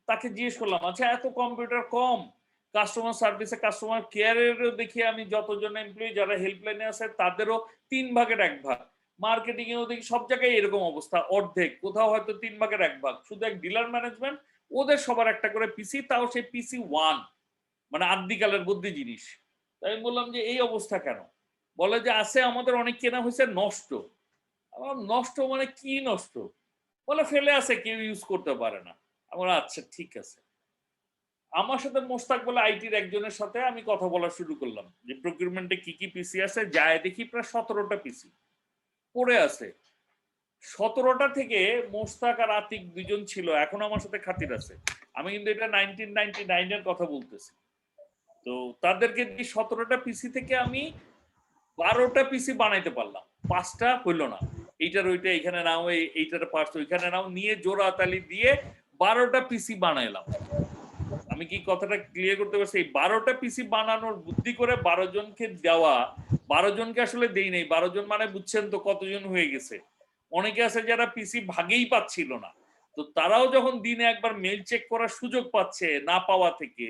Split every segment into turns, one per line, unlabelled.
তাকে জিজ্ঞেস করলাম, আচ্ছা এত কম্পিউটার কম, কাস্টমার সার্ভিসে কাস্টমার কেয়ারেরও দেখি আমি যতজন এমপ্লয়ি যারা হেল্পলাইনে আছে তাদেরও 3 ভাগের 1 ভাগ, মার্কেটিং এও দেখি সব জায়গায় এরকম অবস্থা, অর্ধেক, কোথাও হয়তো 3 ভাগের 1 ভাগ, শুধু এক ডিলার ম্যানেজমেন্ট ওদের সবার একটা করে পিসি, তাও সেই পিসি 1, মানে আদ্যিকালের বুদ্ধি জিনিস। তাই আমি বললাম যে এই অবস্থা কেন? বলে যে আছে আমাদের অনেক কেনা হয়েছে নষ্ট। আমার নষ্ট মানে কি নষ্ট? বলে ফেলে আছে, কেউ ইউজ করতে পারে না। আমার আচ্ছা ঠিক আছে। আমার সাথে মোস্তাক বলে আইটির একজনের সাথে আমি কথা বলা শুরু করলাম যে প্রকিউরমেন্টে কি কি পিসি আছে, যায় দেখি প্রায় 17টা পিসি পড়ে আছে। 17টা থেকে মোস্তাক আর আতিক দুজন ছিল, এখন আমার সাথে খাতির আছে। আমি কিন্তু এটা 1999 এর কথা বলতেছি। তো তাদেরকে 17টা পিসি থেকে আমি 12টা পিসি বানাইতে পারলাম, 5টা হইল না। এইটার ওইটা এখানে নাও, এইটার পার্টস ওইখানে নাও, নিয়ে জোড়া তালি দিয়ে 12টা পিসি বানাইলাম। আমি কি কথাটা ক্লিয়ার করতে পারছি? এই 12টা পিসি বানানোর বুদ্ধি করে 12 জনকে দেওয়া, 12 জনকে আসলে দেই নাই, 12 জন মানে বুঝছেন তো কতজন হয়ে গেছে। অনেকে আছে যারা পিসি ভাগেই পাচ্ছিল না, তো তারাও যখন দিনে একবার মেল চেক করার সুযোগ পাচ্ছে না পাওয়া থেকে,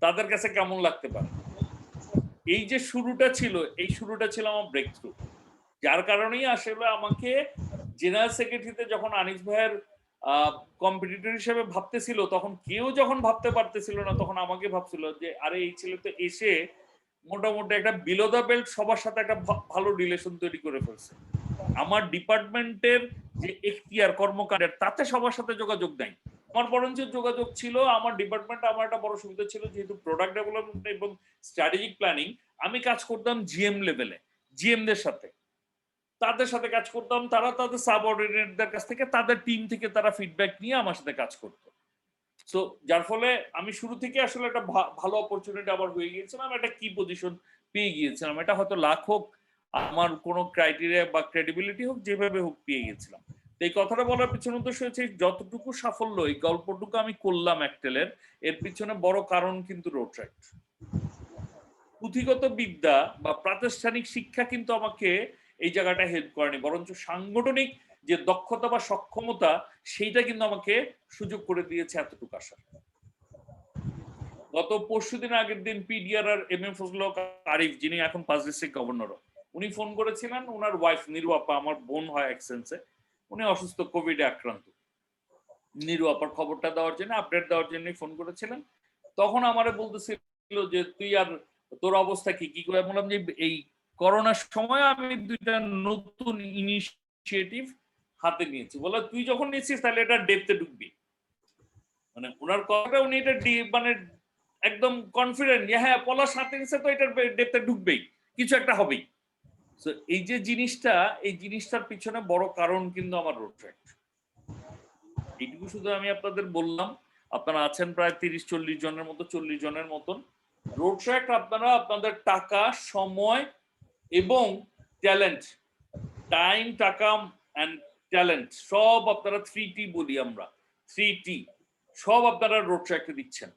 তাদের কাছে কেমন লাগতে পারে? এই যে শুরুটা ছিল, এই শুরুটা ছিল আমার ব্রেক থ্রু, যার কারণেই আসলে আমাকে জেনারেল সেক্রেটারিতে যখন আনিস ভাইয়ের কম্পিটিটর হিসেবে ভাবতেছিল, তখন কেউ যখন ভাবতে পারতেছিল না, তখন আমাকে ভাবছিল যে আরে এই ছেলে তো এসে মোটামুটি একটা বিলো দ্য বেল্ট সবার সাথে একটা ভালো রিলেশন তৈরি করে ফেলছে। আমার ডিপার্টমেন্টের যে এখতিয়ার কর্মকাণ্ডের তাতে সবার সাথে যোগাযোগ নাই, আমার বরঞ্চ যোগাযোগ ছিল আমার ডিপার্টমেন্ট। আমার একটা বড় সুবিধা ছিল, যেহেতু প্রোডাক্ট ডেভেলপমেন্ট এবং স্ট্র্যাটেজিক প্ল্যানিং, আমি কাজ করতাম জিএম লেভেলে, জিএমদের সাথে, তাদের সাথে কাজ করতাম। তারা তাদের সাবঅর্ডিনেটদের কাছ থেকে, তাদের টিম থেকে তারা ফিডব্যাক নিয়ে আমার সাথে কাজ করতো। সো যার ফলে আমি শুরু থেকে আসলে একটা ভালো অপরচুনিটি আবার হয়ে গিয়েছিলাম, একটা কি পজিশন পেয়ে গিয়েছিলাম। এটা হয়তো লাখ হোক, আমার কোনো ক্রাইটেরিয়া বা ক্রেডিবিলিটি হোক, যেভাবে হোক পেয়ে গেছিলাম। তো এই কথাটা বলার পিছনে উদ্দেশ্য হচ্ছে যতটুকু সাফল্য এই গল্পটুকু আমি করলাম একটেলের, এর পিছনে বড় কারণ কিন্তু রোট্রাক্ট। পুঁথিগত বিদ্যা বা প্রাতিষ্ঠানিক শিক্ষা কিন্তু আমাকে এই জায়গাটা হেল্প করেনি, বরঞ্চ সাংগঠনিক যে দক্ষতা বা সক্ষমতা, সেইটা কিন্তু আমাকে সুযোগ করে দিয়েছে এতটুকু আসার। গত পরশুদিন আগের দিন পিডিআরআর এমএম ফজলুল হক আরিফ, যিনি এখন 5 ডিস্ট্রিক্ট গভর্নর, উনি ফোন করেছিলেন। ওনার ওয়াইফ নিরুয়াপা, আমার বোন হয় এক্সেন্সে, উনি অসুস্থ, কোভিডে আক্রান্ত। নিরুয়াপার খবরটা দেওয়ার জন্য, আপডেট দেওয়ার জন্য ফোন করেছিলেন। তখন আমারে বলতেছিল যে তুই আর তোর অবস্থা কি কি করে। বললাম যে এই করোনার সময় আমি 2টা নতুন ইনিশিয়েটিভ হাতে নিয়েছি। বলে তুই যখন নিচ্ছিস তাহলে এটা ডেপথে ঢুকবি। মানে ওনার কথা, উনি এটা মানে একদম কনফিডেন্ট যে হ্যাঁ পলাশ হাতে নিচ্ছে তো এটা ডেপথে ঢুকবেই, কিছু একটা হবেই। তো এই যে জিনিসটা, এই জিনিসটার পিছনে বড় কারণ কিন্তু আমার রোট্রাক্ট। এইটুকু শুধু আমি আপনাদের বললাম। আপনারা আছেন প্রায় 30-40 জনের মতো, 40 জনের মতন। রোট্রাক্ট আপনারা আপনাদের টাকা, সময় এবং ট্যালেন্ট, টাইম, টাকা অ্যান্ড ট্যালেন্ট, সব আপনারা 3T বলি আমরা, 3T সব আপনারা রোট্রাক্টে দিচ্ছেন।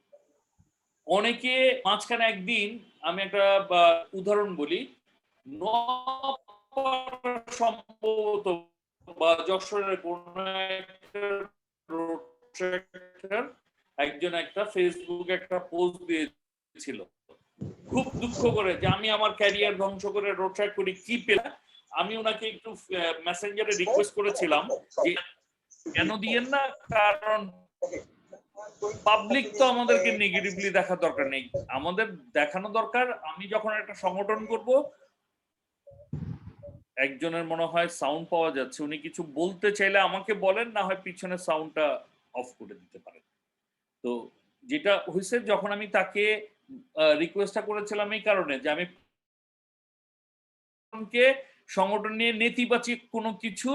অনেকে মাঝখানে একদিন, আমি একটা উদাহরণ বলি, সম্ভবত বা যশোরের কোন একজন একটা ফেসবুকে একটা পোস্ট দিয়েছিল খুব দুঃখ করে যে আমি আমার ক্যারিয়ার ধ্বংস করে রোট্রাক্ট করি, কি পেলাম। আমি ওনাকে একটু মেসেঞ্জারে রিকোয়েস্ট করেছিলাম যে কেন দিয়েন না, কারণ পাবলিক তো আমাদেরকে নেগেটিভলি দেখার দরকার নেই, আমাদের দেখানো দরকার আমি যখন একটা সংগঠন করব। একজনের মনে হয় সাউন্ড পাওয়া যাচ্ছে, উনি কিছু বলতে চাইলে আমাকে বলেন, না হয় পিছনে সাউন্ডটা অফ করে দিতে পারেন। তো যেটা হয়েছে, যখন আমি তাকে রিকোয়েস্টটা করেছিলাম এই কারণে যে আমি সংগঠন নিয়ে নেতিবাচক কোনো কিছু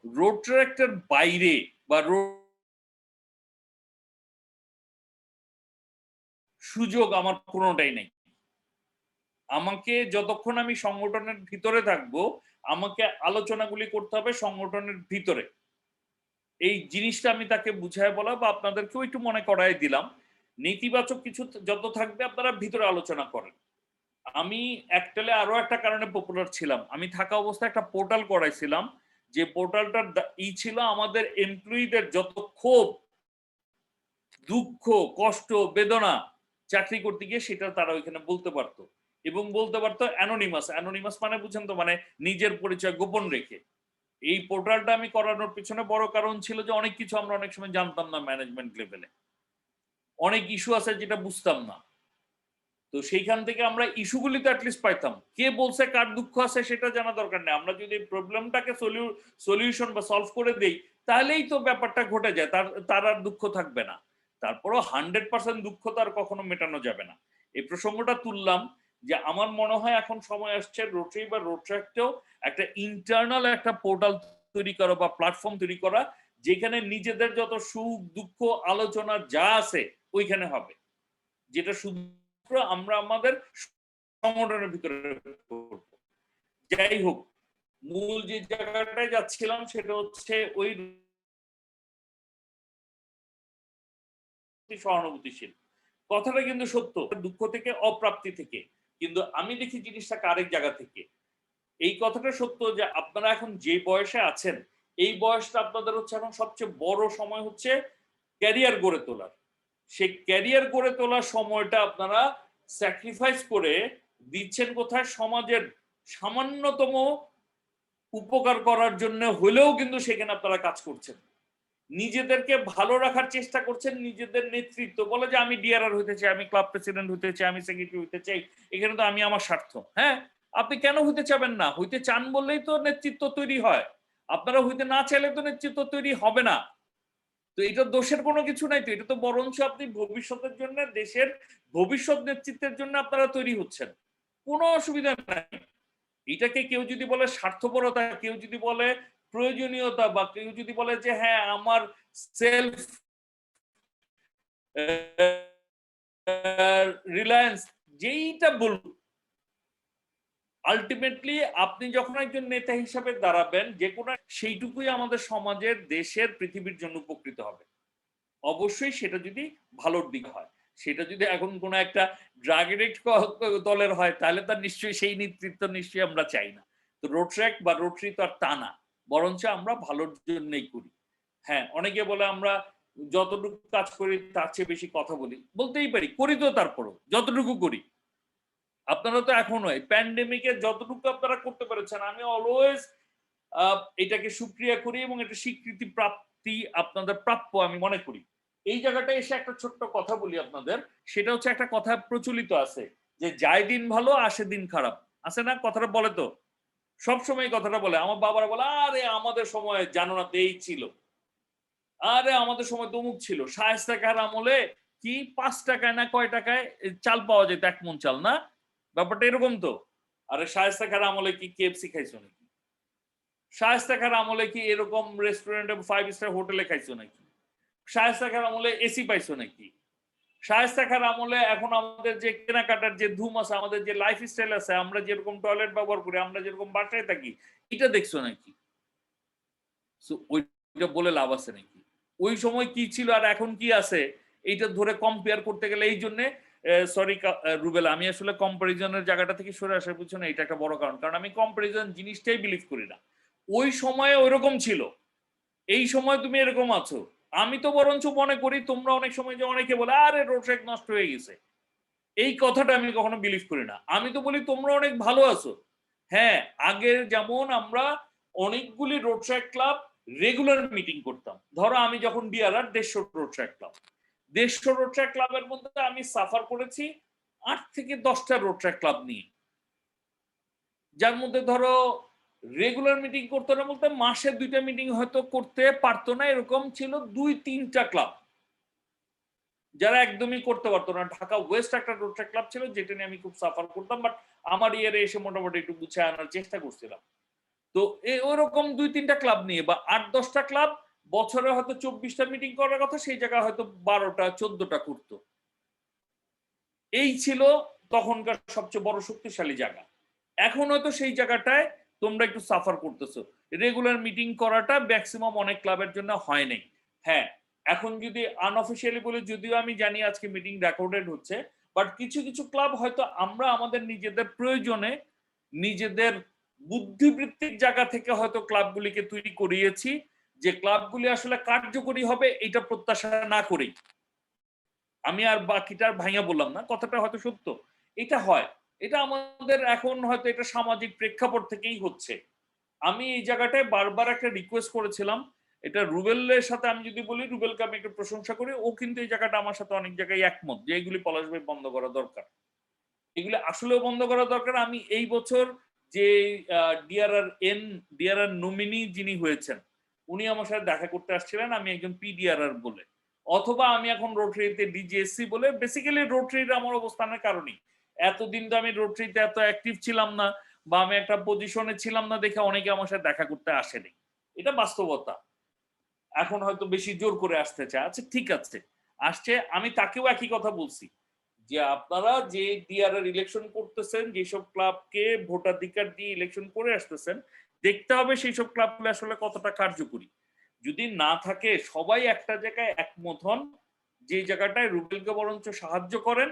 রোট্রাক্টের বাইরে বা সুযোগ আমার কোনোটাই নেই। আমাকে যতক্ষণ আমি সংগঠনের ভিতরে থাকবো, আমাকে আলোচনাগুলি করতে হবে সংগঠনের ভিতরে। এই জিনিসটা আমি তাকে বুঝায় বলা বা আপনাদেরকেও একটু মনে করাই দিলাম। নেতিবাচক কিছু যত থাকবে আপনারা ভিতরে আলোচনা করেন। আমি একটেলে আরো একটা কারণে পপুলার ছিলাম, আমি থাকা অবস্থায় একটা পোর্টাল করাইছিলাম যে পোর্টালটার ছিল আমাদের এমপ্লয়িদের যত ক্ষোভ, দুঃখ, কষ্ট, বেদনা চাকরি করতে গিয়ে সেটা তারা ওইখানে বলতে পারতো, এবং বলতে পারতো অ্যানোনিমাস মানে বুঝেন তো, মানে নিজের পরিচয় গোপন রেখে। এই পোর্টালটা আমি করানোর পিছনে বড় কারণ ছিল যে অনেক কিছু আমরা অনেক সময় জানতাম না, ম্যানেজমেন্ট লেভেলে অনেক ইস্যু আছে যেটা বুঝতাম না। তো সেইখান থেকে আমরা ইস্যুগুলি তো অ্যাটলিস্ট পাইতাম, কে বলছে, কার দুঃখ আছে সেটা জানা দরকার নেই। আমরা যদি প্রবলেমটাকে সলিউশন বা সলভ করে দেই তাহলেই তো ব্যাপারটা ঘটে যায়, তার আর দুঃখ থাকবে না। তারপরও 100% দুঃখ তো আর কখনো মেটানো যাবে না। এই প্রসঙ্গটা তুললাম যে আমার মনে হয় এখন সময় আসছে রোটারি বা রোট্রাক্টেও একটা ইন্টারনাল একটা পোর্টাল তৈরি করা বা প্ল্যাটফর্ম তৈরি করা, যেখানে নিজেদের যত সুখ দুঃখ আলোচনা যা আছে ওইখানে হবে, যেটা শুধু আমরা আমাদের সংগঠনের ভিতরে করব। যাই হোক, মূল যে জায়গাটায় যাচ্ছিলাম সেটা হচ্ছে ওই সহানুভূতিশীল কথাটা কিন্তু সত্য, দুঃখ থেকে, অপ্রাপ্তি থেকে, কিন্তু আমি দেখি জিনিসটাকে আরেক জায়গা থেকে। এই কথাটা সত্য যে আপনারা এখন যে বয়সে আছেন, এই বয়সটা আপনাদের হচ্ছে এখন সবচেয়ে বড় সময় হচ্ছে ক্যারিয়ার গড়ে তোলার। সেই ক্যারিয়ার গড়ে তোলার সময়টা আপনারা স্যাক্রিফাইস করে দিচ্ছেন কোথায়? সমাজের সামান্যতম উপকার করার জন্য হলেও কিন্তু সেখানে আপনারা কাজ করছেন, নিজেদেরকে ভালো রাখার চেষ্টা করছেন। নিজেদের নেতৃত্ব বলে যে আমি ডিআরআর হইতে চাই, আমি ক্লাব প্রেসিডেন্ট হইতে চাই, আমি সেক্রেটারি হইতে চাই, এখানে তো আমি আমার স্বার্থ। হ্যাঁ, আপনি কেন হইতে চাবেন না? হইতে চান বললেই তো নেতৃত্ব তৈরি হয়, আপনারা হইতে না চাইলে তো নেতৃত্ব তৈরি হবে না। তো এটা দোষের কোনো কিছু নাই, তো এটা তো বরঞ্চ আপনি ভবিষ্যতের জন্য, দেশের ভবিষ্যৎ নেতৃত্বের জন্য আপনারা তৈরি হচ্ছেন, কোনো অসুবিধা নাই। এটাকে কেউ যদি বলে স্বার্থপরতা, কেউ যদি বলে প্রয়োজনীয়তা, বা কেউ যদি বলে যে হ্যাঁ আমার সেলফ রিলায়েন্স, যেইটা বলুন, আলটিমেটলি আপনি যখন একজন নেতা হিসাবে দাঁড়াবেন, যে কোনো সেইটুকুই আমাদের সমাজের, দেশের, পৃথিবীর জন্য উপকৃত হবে। অবশ্যই সেটা যদি ভালোর দিক হয়। সেটা যদি এখন কোনো একটা ড্রাগ এডিক্ট দলের হয় তাহলে তার নিশ্চয়ই সেই নেতৃত্ব নিশ্চয়ই আমরা চাই না। তো রোট্রাক্ট বা রোটারি তো আর তা না, বরঞ্চ আমরা ভালোর জন্যই করি। হ্যাঁ, অনেকে বলে আমরা যতটুকু কাজ করি তার চেয়ে বেশি কথা বলি, বলতেই পারি, করি তো, তারপরও যতটুকু করি। আপনারা তো এখনো এই প্যান্ডেমিকে যতটুকু আপনারা করতে পেরেছেন, আমি অলওয়েজ এটাকে সুক্রিয়া করি এবং এটা স্বীকৃতি প্রাপ্তি আপনাদের প্রাপ্য আমি মনে করি। এই জায়গাটা এসে একটা ছোট্ট কথা বলি আপনাদের, সেটা হচ্ছে একটা কথা প্রচলিত আছে যে যায় দিন ভালো আসে দিন খারাপ, আছে না? কথাটা বলে তো, সবসময় কথাটা বলে। আমার বাবারা বলে আরে আমাদের সময় জানো না তো এই ছিল, আরে আমাদের সময় তমুক ছিল, শায়েস্তা খার আমলে কি 5 টাকায় না কয় টাকায় চাল পাওয়া যেত, 1 মণ চাল, না? ব্যাপারটা এরকম তো। আরে শায়েস্তা খার আমলে কি কেএফসি খাইছো নাকি? শায়েস্তা খার আমলে কি এরকম রেস্টুরেন্টে 5 স্টার হোটেলে খাইছো নাকি? শায়েস্তা খার আমলে এসি পাইছো নাকি? শায়েস্তা খার আমলে এখন আমাদের যে কেনাকাটার যে ধুম আছে, আমাদের যে লাইফ স্টাইল আছে, আমরা যেরকম টয়লেট ব্যবহার করি, আমরা যেরকম বাসায় থাকি, এটা দেখছো নাকি? সো ওইটা বলে লাভ আছে নাকি? ওই সময় কি ছিল আর এখন কি আছে, এইটা ধরে কম্পেয়ার করতে গেলে, এই জন্য সরি রুবেল, আমি আসলে কম্পারিজনের জায়গাটা থেকে সরে আসার পিছনে এটা একটা বড় কারণ, কারণ আমি কম্পারিজন জিনিসটাই বিলিভ করি না। ওই সময়ে ওইরকম ছিল, এই সময় তুমি এরকম আছো। আমি তো বরঞ্চ মনে করি তোমরা অনেক সময় যে অনেকে বলে আরে রোট্রাক্ট নষ্ট হয়ে গেছে, এই কথাটা আমি কখনো বিলিভ করি না। আমি তো বলি তোমরা অনেক ভালো আছো। হ্যাঁ, আগের যেমন আমরা অনেকগুলি রোট্রাক্ট ক্লাব রেগুলার মিটিং করতাম। ধরো আমি যখন ডিআরআর 150 রোট্রাক্ট ক্লাব, 150 রোট্রাক্ট ক্লাবের মধ্যে আমি সাফার করেছি 8 থেকে 10টা রোট্রাক্ট ক্লাব নিয়ে, যার মধ্যে ধরো রেগুলার মিটিং করতো না, বলতে মাসে 2টা মিটিং হয়তো করতে পারতো না, এরকম ছিল 2-3টা ক্লাব যারা একদমই করতে পারতো না। ঢাকা ওয়েস্ট একটা রোট্রাক্ট ক্লাব ছিল, যেটা নিয়ে আমি খুব সাফার করতাম, বাট আমার ইয়ারে এসে মোটামুটি একটু গুছিয়ে আনার চেষ্টা করছিলাম। তো ওরকম 2-3টা ক্লাব নিয়ে বা 8-10টা ক্লাব বছরে হয়তো 24টা মিটিং করার কথা, সেই জায়গায় হয়তো 12টা 14টা করতো। এই ছিল তখনকার সবচেয়ে বড় শক্তিশালী জায়গা। এখন হয়তো সেই জায়গাটায় তোমরা একটু সাফার করতেছো, রেগুলার মিটিং করাটা ম্যাক্সিমাম অনেক ক্লাবের জন্য হয় নাই। হ্যাঁ, এখন যদি আনঅফিসিয়ালি বলে, যদিও আমি জানি আজকে মিটিং রেকর্ডেড হচ্ছে, বাট কিছু কিছু ক্লাব হয়তো আমরা আমাদের নিজেদের প্রয়োজনে, নিজেদের বুদ্ধিবৃত্তিক জায়গা থেকে হয়তো ক্লাবগুলিকে তৈরি করিয়েছি, যে ক্লাবগুলি আসলে কার্যকরী হবে এটা প্রত্যাশা না করেই। আমি আর বাকিটার ভাইয়া বললাম না, কথাটা হয়তো সত্য, এটা হয়। এটা আমাদের এখন হয়তো এটা সামাজিক প্রেক্ষাপট থেকেই হচ্ছে। আমি এই জায়গাটায় বারবার একটা রিকোয়েস্ট করেছিলাম, এটা রুবেলের সাথে আমি যদি বলি, রুবেলকে আমি একটু প্রশংসা করি, ও কিন্তু এই জায়গাটা আমার সাথে অনেক জায়গায় একমত যে এগুলি পলাশ ভাই বন্ধ করা দরকার, এগুলি আসলেও বন্ধ করা দরকার। আমি এই বছর যে ডিআরআর নমিনি যিনি হয়েছেন উনি আমার সাথে দেখা করতে আসছিলেন, আমি একজন পিডিআরআর বলে, অথবা আমি এখন রোটারিতে ডিজিএসসি বলে। বেসিক্যালি রোটারির আমার অবস্থানের কারণেই, এতদিন তো আমি রোটারিতে এত অ্যাক্টিভ ছিলাম না বা আমি একটা পজিশনে ছিলাম না দেখে অনেকে আমার সাথে দেখা করতে আসেনি, এটা বাস্তবতা। এখন হয়তো বেশি জোর করে আসতে চায়, আচ্ছা ঠিক আছে, আসছে। আমি তাকেও একই কথা বলছি যে আপনারা যে ডিআরআর ইলেকশন করতেছেন, যেসব ক্লাবকে ভোটাধিকার দিয়ে ইলেকশন করে আসতেছেন, দেখতে হবে সেই সব ক্লাবগুলো আসলে কতটা কার্যকরী। যদি না থাকে, সবাই একটা জায়গায় একমত হন, যে জায়গাটায় রুবেলকে বরঞ্চ সাহায্য করেন,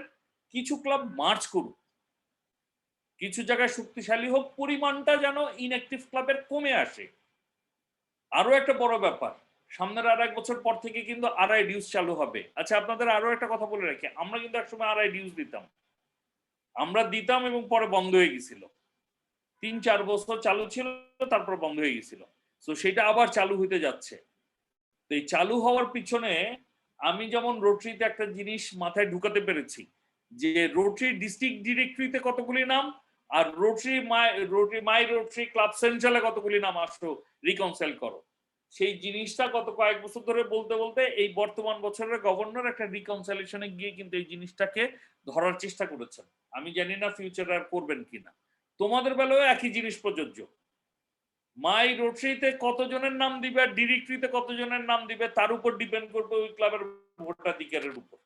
কিছু ক্লাব মার্চ করুন, কিছু জায়গায় শক্তিশালী হোক, পরিমাণটা যেন ইনঅ্যাক্টিভ ক্লাবের কমে আসে। আরো একটা বড় ব্যাপার, সামনের আর 1 বছর পর থেকে কিন্তু আরআই ডিউস চালু হবে। আচ্ছা আপনাদের আরো একটা কথা বলে রাখি, আমরা কিন্তু একসময় আরআই ডিউস দিতাম, আমরা দিতাম এবং পরে বন্ধ হয়ে গেছিল। 3-4 বছর চালু ছিল, তারপর বন্ধ হয়ে গেছিল। তো সেটা আবার চালু হতে যাচ্ছে। তো এই চালু হওয়ার পিছনে আমি যেমন রোটারিতে একটা জিনিস মাথায় ঢুকাতে পেরেছি, যে রোটারি ডিস্ট্রিক্ট ডিরেক্টরিতে কতগুলি নাম, আর মাই রোটারি ক্লাব সেন্ট্রালে কতগুলি নাম আসো রিকনসাইল করো। সেই জিনিসটা গত কয়েক বছর ধরে বলতে বলতে এই বর্তমান বছরের গভর্নর একটা রিকনসাইলেশনে গিয়ে কিন্তু এই জিনিসটাকে ধরার চেষ্টা করেছেন। আমি জানি না ফিউচারে আর করবেন কিনা। তোমাদের বেলায় একই জিনিস প্রযোজ্য। মাই রোটারিতে কতজনের নাম দিবে আর ডিরেক্টরিতে কতজনের নাম দিবে তার উপর ডিপেন্ড করবে ওই ক্লাবের ভোটাধিকারের উপর।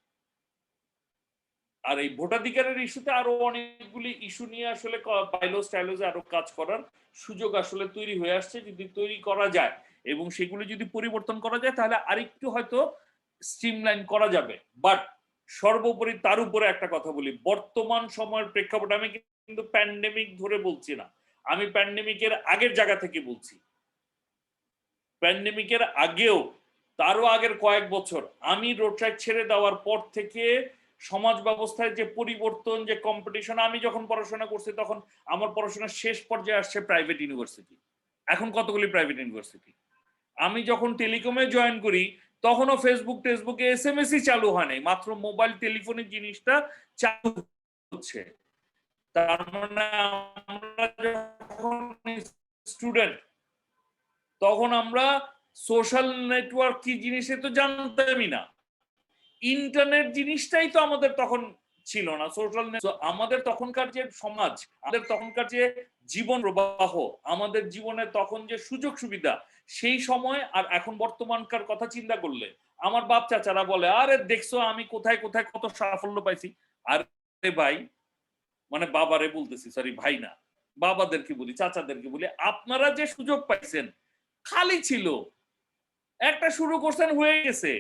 আর এই ভোটাধিকারের ইস্যুতে আরো অনেকগুলি ইস্যু নিয়ে আসলে বাইলোস টাইলোসে আরো কাজ করার সুযোগ আসলে তৈরি হয়ে আসছে। যদি তৈরি করা যায় এবং সেগুলি যদি পরিবর্তন করা যায়, তাহলে আরেকটু হয়তো স্ট্রিমলাইন করা যাবে। বাট সর্বোপরি তার উপরে একটা কথা বলি, বর্তমান সময়ের প্রেক্ষাপটে আমি কিন্তু প্যান্ডেমিক ধরে বলছি না, আমি প্যান্ডেমিকের আগের জায়গা থেকে বলছি। প্যান্ডেমিকের আগেও, তারও আগের কয়েক বছর, আমি রোটারি ছেড়ে দেওয়ার পর থেকে সমাজ ব্যবস্থায় যে পরিবর্তন, যে কম্পিটিশন, আমি যখন পড়াশোনা করছি তখন আমার পড়াশোনার শেষ পর্যায়ে আসছে প্রাইভেট ইউনিভার্সিটি, এখন কতগুলি প্রাইভেট ইউনিভার্সিটি। আমি যখন টেলিকমে জয়েন করি তখনও ফেসবুকে এসএমএসই চালু হয় নাই, মাত্র মোবাইল টেলিফোনের জিনিসটা চালু হচ্ছে। তার মানে আমরা যখন স্টুডেন্ট তখন আমরা সোশ্যাল নেটওয়ার্ক কি জিনিস তো জানতামই না, ইন্টারনেট জিনিসটাই তো আমাদের তখন ছিল না। সোশ্যাল আমাদের তখনকার যে সমাজ, আমাদের তখনকার যে জীবন প্রবাহ, আমাদের জীবনে তখন যে সুযোগ সুবিধা, সেই সময় আর এখন বর্তমানকার কথা চিন্তা করলে আমার বাপ চাচারা বলে, আরে দেখছো আমি কোথায় কোথায় কত সাফল্য পাইছি। আরে ভাই, মানে বাবারে বলতেছি, সরি ভাই না, বাবাদেরকে বলি, চাচাদেরকে বলি, আপনারা যে সুযোগ পাইছেন খালি ছিল, একটা শুরু করছেন হয়ে গেছে।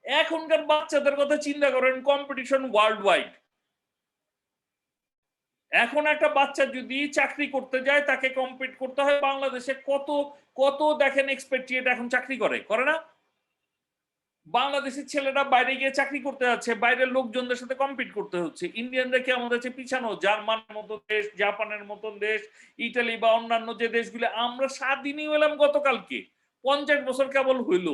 এখনকার বাচ্চাদের কথা চিন্তা করেন, কম্পিটিশন ওয়ার্ল্ড ওয়াইড। এখন একটা বাচ্চা যদি চাকরি করতে যায় তাকে কম্পিট করতে হয়, বাংলাদেশে কত কত দেখেন এক্সপেক্টিয়েট এখন চাকরি করে না। বাংলাদেশের ছেলেরা বাইরে গিয়ে চাকরি করতে যাচ্ছে, বাইরের লোকজনদের সাথে কম্পিট করতে হচ্ছে। ইন্ডিয়ানরা কি আমাদের কাছে পিছানো? জার্মানের মতো দেশ, জাপানের মতন দেশ, ইটালি বা অন্যান্য যে দেশগুলো, আমরা স্বাধীনই হলাম গতকালকে, 50 বছর কেবল হইল।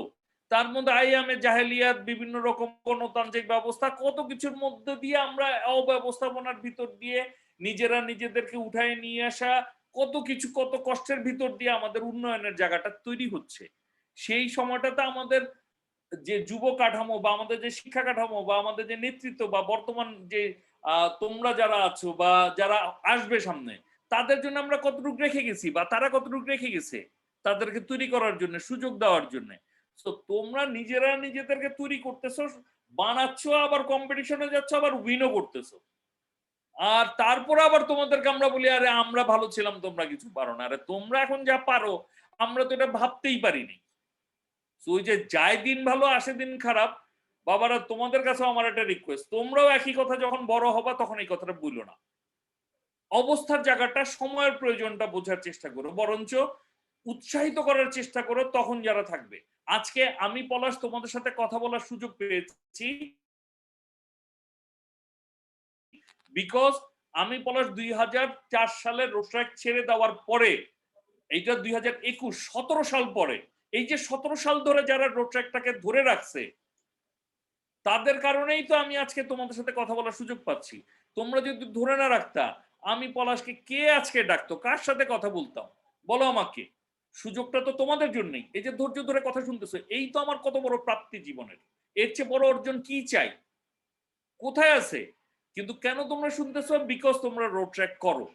তার মধ্যে আইয়ামে জাহেলিয়াত, বিভিন্ন রকম গণতান্ত্রিক ব্যবস্থা, কত কিছুর মধ্যে দিয়ে আমরা অব্যবস্থাপনার ভিতর দিয়ে নিজেরা নিজেদেরকে উঠায় নিয়ে আসা, কত কিছু, কত কষ্টের ভিতর দিয়ে আমাদের উন্নয়নের জায়গাটা তৈরি হচ্ছে। সেই সময়টাতে আমাদের যে যুব কাঠামো বা আমাদের যে শিক্ষা কাঠামো বা আমাদের যে নেতৃত্ব বা বর্তমান যে তোমরা যারা আছো বা যারা আসবে সামনে, তাদের জন্য আমরা কতটুকু রেখে গেছি বা তারা কতটুকু রেখে গেছে তাদেরকে তৈরি করার জন্য, সুযোগ দেওয়ার জন্য। তো তোমরা নিজেরা নিজেদেরকে তৈরি করতেছো, বানাচ্ছ, আবার কম্পিটিশনে যাচ্ছ, আবার উইনও করতেছো। আর তারপর আবার তোমাদেরকে আমরা বলি, আরে আমরা ভালো ছিলাম, তোমরা কিছু পারো না। আরে তোমরা এখন যা পারো আমরা তো এটা ভাবতেই পারিনি। ওই যে যায় দিন ভালো আসে দিন খারাপ। বাবারা, তোমাদের কাছেও আমার একটা রিকোয়েস্ট, তোমরাও একই কথা যখন বড় হবা তখন এই কথাটা বললো না। অবস্থার জায়গাটা সময়ের প্রয়োজনটা বোঝার চেষ্টা করো, বরঞ্চ উৎসাহিত করার চেষ্টা করো তখন যারা থাকবে। আজকে আমি পলাশ তোমাদের সাথে কথা বলার সুযোগ পেয়েছি বিকজ আমি পলাশ 2004 সালে রোটরাক্ট ছেড়ে দেওয়ার পরে, এইটা 2021 17 সাল পরে, এই যে 17 সাল ধরে যারা রোটরাক্টটাকে ধরে রাখছে তাদের কারণেই তো আমি আজকে তোমাদের সাথে কথা বলার সুযোগ পাচ্ছি। তোমরা যদি ধরে না রাখতা, আমি পলাশকে কে আজকে ডাকতো, কার সাথে কথা বলতাম বলো আমাকে? সুযোগটা তো তোমাদের জন্যই। এই যে ধৈর্য ধরে কথা শুনতেছো, এই তো আমার কত বড় প্রাপ্তি জীবনের। এর চেয়ে বড় অর্জন কি চাই? কোথায় আছে? কিন্তু কেন তোমরা শুনতেছো? বিকজ তোমরা রোড ট্র্যাক করো।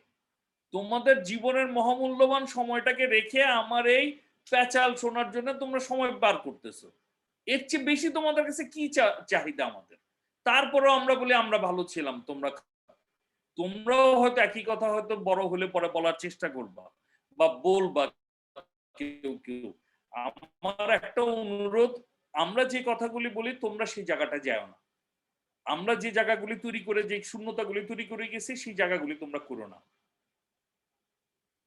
তোমাদের জীবনের মহামূল্যবান সময়টাকে রেখে আমার এই প্যাচাল শোনার জন্য তোমরা সময় বার করতেছো। এর চেয়ে বেশি তোমাদের কাছে কি চাহিদা আমাদের? তারপরেও আমরা বলি আমরা ভালো ছিলাম, তোমরাও হয়তো একই কথা হয়তো বড় হলে পরে বলার চেষ্টা করবা বা বলবা কেউ কেউ। আমার একটা অনুরোধ, আমরা যে কথাগুলি বলি তোমরা সেই জায়গাটা যাও না। আমরা যে জায়গাগুলি তৈরি করে, যে শূন্যতাগুলি তৈরি করে গেছি, সেই জায়গাগুলি তোমরা করো না।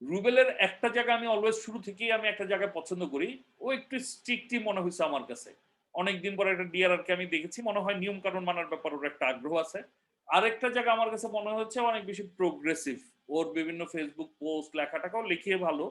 রুবেলের একটা জায়গা আমি অলওয়েজ শুরু থেকেই আমি একটা জায়গায় পছন্দ করি, ও একটু স্ট্রিক্টই মনে হয়েছে আমার কাছে। অনেকদিন পরে একটা ডিআরআর কে আমি দেখেছি, মনে হয় নিয়ম কানুন মানার ব্যাপার ওর একটা আগ্রহ আছে। আরেকটা জায়গা আমার কাছে মনে হচ্ছে অনেক বেশি প্রোগ্রেসিভ, ওর বিভিন্ন ফেসবুক পোস্ট লেখাটাকেও লিখে ভালো,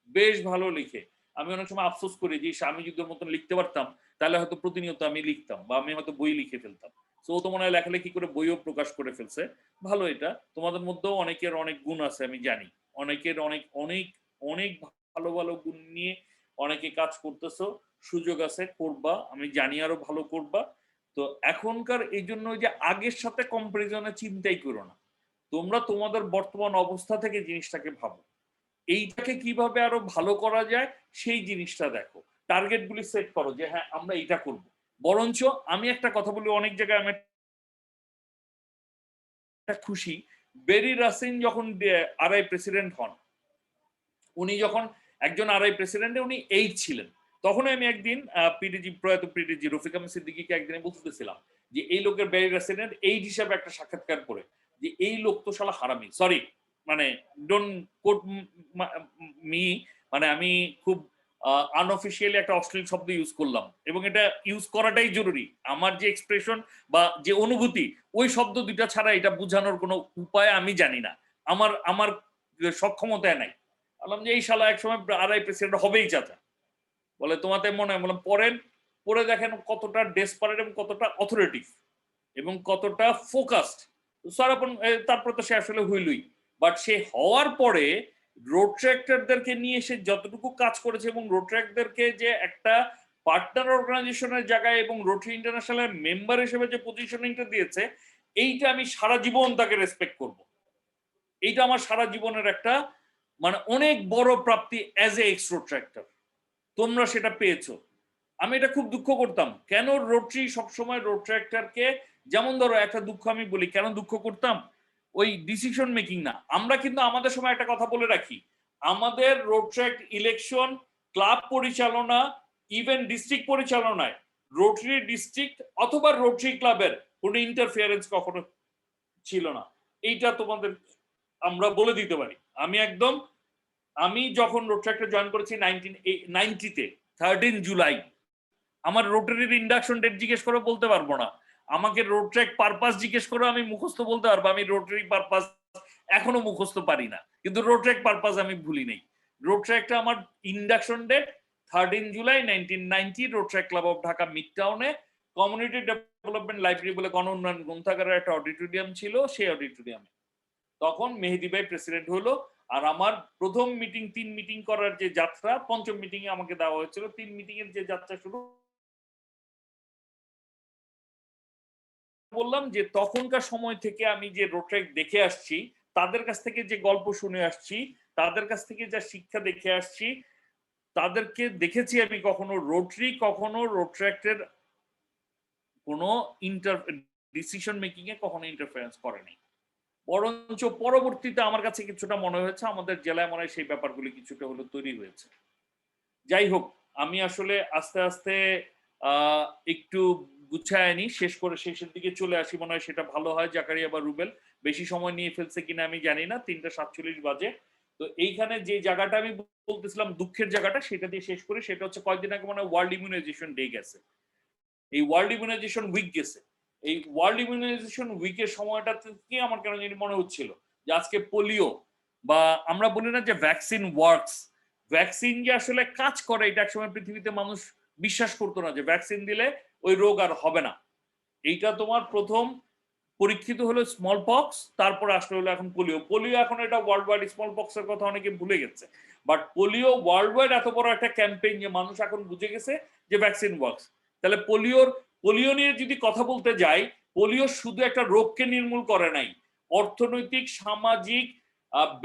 বেশ ভালো লিখে। আমি অনেক সময় আফসোস করি যে আমি যদি ওর মতন লিখতে পারতাম তাহলে হয়তো প্রতিনিয়ত আমি লিখতাম বা আমি হয়তো বই লিখে ফেলতাম। তো ও তো মনে হয় লেখালেখি করে বইও প্রকাশ করে ফেলছে। ভালো এটা। তোমাদের মধ্যেও অনেকের অনেক গুণ আছে আমি জানি, অনেকের অনেক অনেক অনেক ভালো ভালো গুণ নিয়ে অনেকে কাজ করতেছো, সুযোগ আছে, করবা, আমি জানি আরো ভালো করবা। তো এখনকার এই জন্য যে আগের সাথে কম্পারিজনে চিন্তাই করো না, তোমরা তোমাদের বর্তমান অবস্থা থেকে জিনিসটাকে ভাবো, এইটাকে কিভাবে আরো ভালো করা যায় সেই জিনিসটা দেখো, টার্গেটগুলি সেট করো যে হ্যাঁ আমরা এটা করব। বরঞ্চ আমি একটা কথা বলি, অনেক জায়গায় আমি খুশি, বেরি রাসিন যখন আরআই প্রেসিডেন্ট হন, উনি যখন একজন আরআই প্রেসিডেন্ট, উনি 8 ছিলেন, তখন আমি একদিন পিডিজি প্রয়াত পিডিজি রফিক আহমেদ সিদ্দিকীকে একদিন বলতেছিলাম যে এই লোকের বেরি রাসিনের 8 হিসাবে একটা সাক্ষাৎকার করে যে এই লোক তো শালা হারামি, সরি মানে ডোন্ট কোট মি, মানে আমি খুব আনঅফিসিয়ালি একটা অশ্লীল শব্দ ইউজ করলাম এবং এটা ইউজ করাটাই জরুরি। আমার যে এক্সপ্রেশন বা যে অনুভূতি, ওই শব্দ দুইটা ছাড়া এটা বোঝানোর কোনো উপায় আমি জানি না, আমার আমার সক্ষমতায় নাই। বললাম যে এই শালা একসময় আরআই প্রেসিডেন্ট হবেই চাচা। বলে তোমাদের মনে হয়? বললাম পড়েন, পড়ে দেখেন কতটা ডেসপারেট এবং কতটা অথরিটিভ এবং কতটা ফোকাসড। তারপর তো সে আসলে হইলই, বাট সে হওয়ার পরে রোট্রাক্টরদেরকে নিয়ে সে যতটুকু কাজ করেছে এবং রোট্রাক্টরদেরকে যে একটা পার্টনার অর্গানাইজেশনের জায়গায় এবং রোটারি ইন্টারন্যাশনালের মেম্বার হিসেবে যে পজিশনিংটা দিয়েছে, এইটা আমি সারা জীবন তাকে রেসপেক্ট করব। এইটা আমার সারা জীবনের একটা মানে অনেক বড় প্রাপ্তি অ্যাজ এ এক্স রোট্রাক্টর। তোমরা সেটা পেয়েছো। আমি এটা খুব দুঃখ করতাম, কেন রোটারি সবসময় রোট্রাক্টরকে, যেমন ধরো একটা দুঃখ আমি বলি, কেন দুঃখ করতাম, ওই ডিসিশন মেকিং না। আমরা কিন্তু আমাদের সময় একটা কথা বলে রাখি, আমাদের রোট্রাক্ট ইলেকশন, ক্লাব পরিচালনা, ইভেন ডিস্ট্রিক্ট পরিচালনায় রোটারি ডিস্ট্রিক্ট অথবা রোটারি ক্লাবের কোনো ইন্টারফিয়ারেন্স কখনো ছিল না। এইটা তোমাদের আমরা বলে দিতে পারি। আমি যখন রোট্রাক্টে জয়েন করেছি 1990-তে 13 জুলাই, আমার রোটারির ইন্ডাকশন ডেট জিজ্ঞেস করে বলতে পারবো না, আমাকে রোট্রাক্ট পারপাস জিজ্ঞেস করে আমি মুখস্থ বলতে পারবো, আমি রোটারি পারপাস এখনো মুখস্থ পারি না, কিন্তু রোট্রাক্ট পারপাস আমি ভুলি নেই। রোট্রাক্টে আমার induction date 13 July 1990, Rotaract club of Dhaka মিডটাউনে কমিউনিটি ডেভেলপমেন্ট লাইব্রেরি বলে গণ উন্নয়ন গ্রন্থাগারের একটা অডিটোরিয়াম ছিল, সেই অডিটোরিয়ামে তখন মেহেদি ভাই প্রেসিডেন্ট হলো। আর আমার প্রথম মিটিং, 3 মিটিং করার যে যাত্রা, পঞ্চম মিটিং এ আমাকে দেওয়া হয়েছিল, 3 মিটিং এর যে যাত্রা শুরু বললাম যে তখনকার সময় থেকে আমি যে রোট্রাক্ট দেখে আসছি, তাদের কাছ থেকে যে গল্প শুনে আসছি, তাদের কাছ থেকে যা শিক্ষা দেখে আসছি, তাদেরকে দেখেছি আমি কখনো রোট্রাক্টের কোনো ডিসিশন মেকিং এ কখনো ইন্টারফারেন্স করেনি। বরঞ্চ পরবর্তীতে আমার কাছে কিছুটা মনে হয়েছে আমাদের জেলায় মনে হয় সেই ব্যাপারগুলি কিছুটা হলো তৈরি হয়েছে। যাই হোক, আমি আসলে আস্তে আস্তে একটু গুছায় আনি, শেষ করে শেষের দিকে চলে আসি, মনে হয় সেটা ভালো হয়। জাকারিয়া বা রুবেল বেশি সময় নিয়ে ফেলছে কিনা আমি জানি না, 3:47 বাজে। তো এইখানে যে জায়গাটা আমি বলতেছিলাম দুঃখের জায়গাটা, সেটা দিয়ে শেষ করি। সেটা হচ্ছে কয়েকদিন আগে মনে হয় ওয়ার্ল্ড ইমিউনাইজেশন ডে গেছে, এই ওয়ার্ল্ড ইমিউনাইজেশন উইক গেছে। এই ওয়ার্ল্ড ইমিউনাইজেশন উইকের সময়টা থেকে আমার কেন জানি মনে হচ্ছিল যে আজকে পোলিও, বা আমরা বলি না যে ভ্যাকসিন ওয়ার্কস, ভ্যাকসিন যে আসলে কাজ করে, এটা একসময় পৃথিবীতে মানুষ বিশ্বাস করতো না যে ভ্যাকসিন দিলে ওই রোগ আর হবে না। এইটা তোমার প্রথম পরীক্ষিত হলো স্মল পক্স, তারপরে আসলে হলো এখন পোলিও। পোলিও এখন এটা ওয়ার্ল্ড ওয়াইড, স্মল পক্সের কথা অনেকে ভুলে গেছে, বাট পোলিও ওয়ার্ল্ড ওয়াইড এত বড় একটা ক্যাম্পেইন যে মানুষ এখন বুঝে গেছে যে ভ্যাকসিন ওয়ার্কস। তাহলে পোলিও নিয়ে যদি কথা বলতে যাই, পোলিও শুধু একটা রোগকে নির্মূল করে নাই, অর্থনৈতিক, সামাজিক,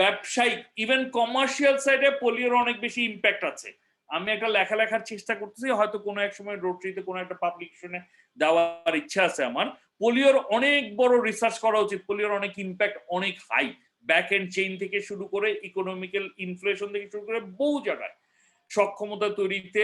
ব্যবসায়িক, ইভেন কমার্শিয়াল সাইডে পোলিওর অনেক বেশি ইম্প্যাক্ট আছে। আমি একটা লেখার চেষ্টা করতেছি, হয়তো কোনো এক সময় রোটারিতে কোনো একটা পাবলিকেশনে দেওয়ার ইচ্ছা আছে আমার। পোলিওর অনেক বড় রিসার্চ করা উচিত, পোলিওর অনেক ইম্প্যাক্ট অনেক হাই, ব্যাক এন্ড চেইন থেকে শুরু করে ইকোনমিক্যাল ইনফ্লেশন থেকে শুরু করে বহু জায়গায়, সক্ষমতা তৈরিতে,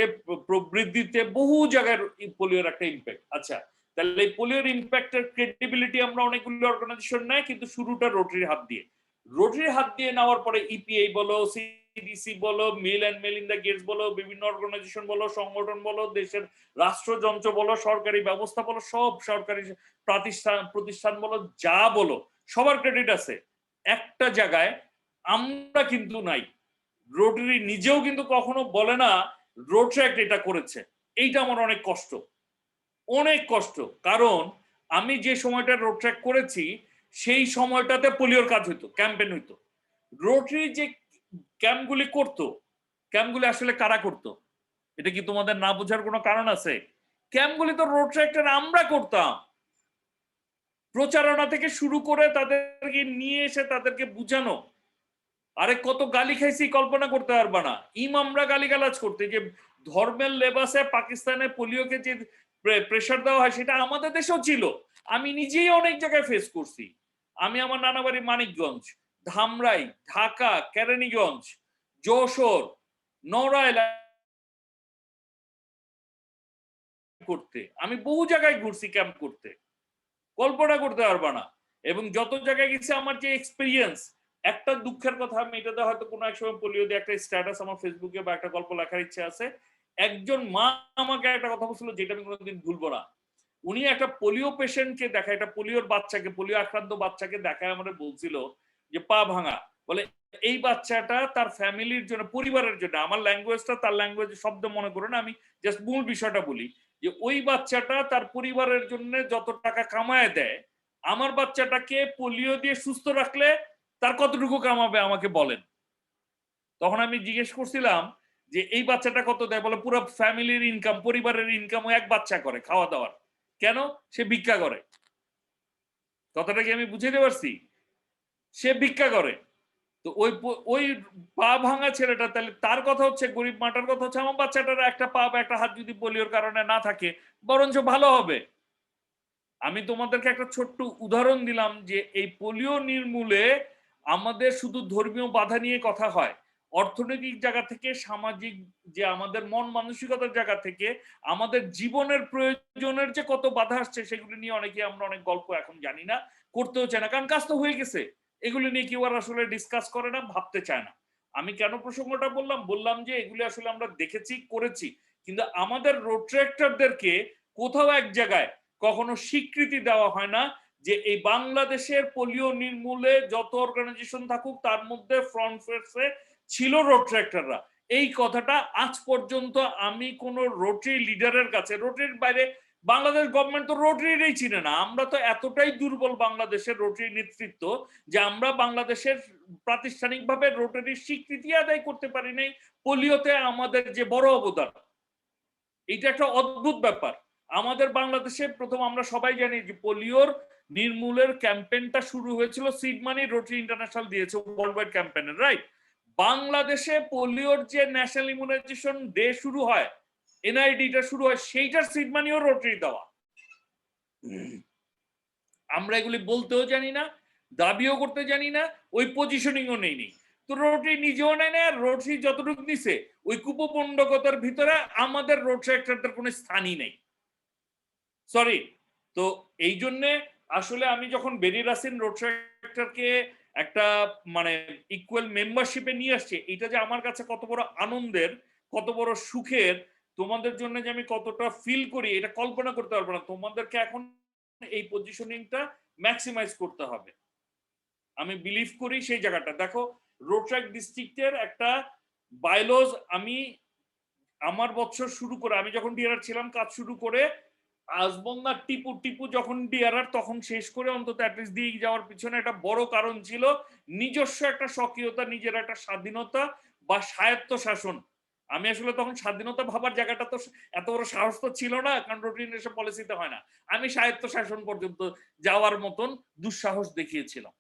প্রবৃদ্ধিতে, বহু জায়গায় পোলিওর একটা ইম্প্যাক্ট। আচ্ছা, তাহলে এই পোলিওর ইম্প্যাক্টের ক্রেডিবিলিটি আমরা অনেকগুলো অর্গানাইজেশন নেয়, কিন্তু শুরুটা রোটারির হাত দিয়ে। রোটারির হাত দিয়ে নেওয়ার পরে ইপিআই বলো, সিডিসি বলো, মিল অ্যান্ড মেলিন্ডা গেটস বলো, বিভিন্ন অর্গানাইজেশন বলো, সংগঠন বলো, দেশের রাষ্ট্রযন্ত্র বলো, সরকারি ব্যবস্থা বলো, সব সরকারি প্রতিষ্ঠান বলো, যা বলো, সবার ক্রেডিট আছে। একটা জায়গায় আমরা কিন্তু নাই, রোটারি নিজেও কিন্তু কখনো বলে না রোট্রাক্ট এটা করেছে। এইটা আমার অনেক কষ্ট, অনেক কষ্ট। কারণ আমি যে সময়টা রোট্রাক্ট করেছি সেই সময়টাতে পোলিওর কাজ হইতো, ক্যাম্পেইন হইতো। রোটারি যে ক্যাম্পগুলি করতো, ক্যাম্পগুলি আসলে কারা করতো? এটা কি তোমাদের না বোঝার কোনো কারণ আছে? ক্যাম্পগুলি তো রোট্রাক্টের আমরা করতাম, প্রচারণা থেকে শুরু করে তাদেরকে নিয়ে এসে তাদেরকে বুঝানো। আরে কত গালি খাইছি কল্পনা করতে পারবা না। ইমামরা গালিগালাজ করতে, যে ধর্মের লেবাসে পাকিস্তানে পোলিওকে যে প্রেশার দেওয়া হয় সেটা আমাদের দেশেও ছিল। আমি নিজেই অনেক জায়গায় ফেস করছি। আমি আমার নানা বাড়ি মানিকগঞ্জ, ধামরাই, ঢাকা, কেরানীগঞ্জ, যশোর, নড়াইল করতে আমি বহু জায়গায় ঘুরছি ক্যাম্প করতে, কল্পনা করতে পারবা না। এবং যত জায়গায় গেছি আমার যে এক্সপিরিয়েন্স, একটা দুঃখের কথা, আমি এটাতে হয়তো কোনো এক সময় পোলিও দিয়ে একটা স্ট্যাটাস আমার ফেসবুকে বা একটা গল্প লেখার ইচ্ছা আছে। একজন মা আমাকে একটা কথা বলছিল যেটা আমি কোনোদিন ভুলবো না। উনি একটা পোলিও পেশেন্টকে দেখায়, একটা পোলিওর বাচ্চাকে, পোলিও আক্রান্ত বাচ্চাকে দেখায় আমাদের বলছিল যে পা ভাঙা, বলে এই বাচ্চাটা তার ফ্যামিলির জন্য, পরিবারের জন্য, আমার ল্যাঙ্গুয়েজটা তার ল্যাঙ্গুয়েজ শব্দ মনে করো না, আমি জাস্ট মূল বিষয়টা বলি, যে ওই বাচ্চাটা তার পরিবারের জন্য যত টাকা কামায় দেয়, আমার বাচ্চাটাকে পোলিও দিয়ে সুস্থ রাখলে তার কতটুকু কামাবে আমাকে বলেন। তখন আমি জিজ্ঞেস করছিলাম যে এই বাচ্চাটা কত দেয়, বলে পুরো ফ্যামিলির ইনকাম, পরিবারের ইনকাম এক বাচ্চা করে খাওয়া দাওয়ার। কেন? সে ভিক্ষা করে। কথাটা কি আমি বুঝাইতে পারছি? সে ভিক্ষা করে। তো ওই পা ভাঙা ছেলেটা, তাহলে তার কথা হচ্ছে, গরিব মাটার কথা হচ্ছে আমার বাচ্চাটার একটা পা বা একটা হাত যদি পোলিওর কারণে না থাকে বরঞ্চ ভালো হবে। আমি তোমাদেরকে একটা ছোট্ট উদাহরণ দিলাম যে এই পোলিও নির্মূলে আমাদের শুধু ধর্মীয় বাধা নিয়ে কথা হয়, অর্থনৈতিক জায়গা থেকে, সামাজিক যে আমাদের মন মানসিকতার জায়গা থেকে, আমাদের জীবনের প্রয়োজনের যে কত বাধা আসছে সেগুলি নিয়ে অনেকে আমরা অনেক গল্প এখন জানি না, করতেও চায় না, কারণ কাজ তো হয়ে গেছে। এগুলি নিয়ে কেউ আর আসলে ডিসকাস করে না, ভাবতে চায় না। আমি কেন প্রসঙ্গটা বললাম যে এগুলি আসলে আমরা দেখেছি, করেছি, কিন্তু আমাদের রোট্রাক্টরদেরকে কোথাও এক জায়গায় কখনো স্বীকৃতি দেওয়া হয় না যে এই বাংলাদেশের পোলিও নির্মূলে যত অর্গানাইজেশন থাকুক তার মধ্যে ফ্রন্ট ফেসে ছিল রোট্রাক্টররা। এই কথাটা আজ পর্যন্ত আমি কোন রোটারি লিডারের কাছে, রোটারির বাইরে বাংলাদেশ গভর্নমেন্ট তো রোটারিরই চিনে না। আমরা তো এতটাই দুর্বল বাংলাদেশের রোটারি নেতৃত্ব যে আমরা বাংলাদেশের প্রাতিষ্ঠানিকভাবে রোটারির স্বীকৃতি আদায় করতে পারি নাই। পোলিওতে আমাদের যে বড় অবদান, এটা একটা অদ্ভুত ব্যাপার। আমাদের বাংলাদেশে প্রথম আমরা সবাই জানি যে পোলিওর নির্মূলের ক্যাম্পেইনটা শুরু হয়েছিল সিড মানি, রোটারি ইন্টারন্যাশনাল দিয়েছে ওয়ার্ল্ড ওয়াইড ক্যাম্পেইনের, রাইট? বাংলাদেশে পোলিওর যে ন্যাশনাল ইমিউনাইজেশন ডে শুরু হয়, এনআইডিটা শুরু হয়, সেইটার সিড মানিও রোটারি দেওয়া। আমরা এগুলি বলতেও জানি না, দাবিও করতে জানি না, ওই পজিশনিংও নেই। তো রোটারি নিজেও নেয় না, আর রোটারি যতটুকু নিছে ওই কুপপণ্ডকতার ভিতরে আমাদের রোটারি কোনো স্থানই নেই। সরি। তো এই জন্যে আসলে আমি যখন বেরিয়ে আসেন রোটারাক্টরকে একটা মানে ইকুয়াল মেম্বারশিপে নিয়ে আসছে, এটা যে আমার কাছে কত বড় আনন্দের, কত বড় সুখের, তোমাদের জন্য যে আমি কতটা ফিল করি এটা কল্পনা করতে পারবো না। তোমাদেরকে এখন এই পজিশনিংটা ম্যাক্সিমাইজ করতে হবে। আমি বিলিভ করি সেই জায়গাটা। দেখো রোটারাক্ট ডিস্ট্রিক্টের একটা বায়োলজ আমি আমার বছর শুরু করে আমি যখন ডিআরআর ছিলাম কাজ শুরু করে আজবন্না টিপু টিপু যখন ডিআরআর তখন শেষ করে অন্তত অ্যাটলিস্ট দিয়ে যাওয়ার পিছনে একটা বড় কারণ ছিল নিজস্ব একটা স্বকীয়তা, নিজের একটা স্বাধীনতা বা স্বায়ত্ত শাসন। আমি আসলে তখন স্বাধীনতা ভাবার জায়গাটা তো এত বড় সাহস তো ছিল না, কারণ রোটারি এসব পলিসিতে হয় না। আমি স্বায়ত্ত শাসন পর্যন্ত যাওয়ার মতন দুঃসাহস দেখিয়েছিলাম।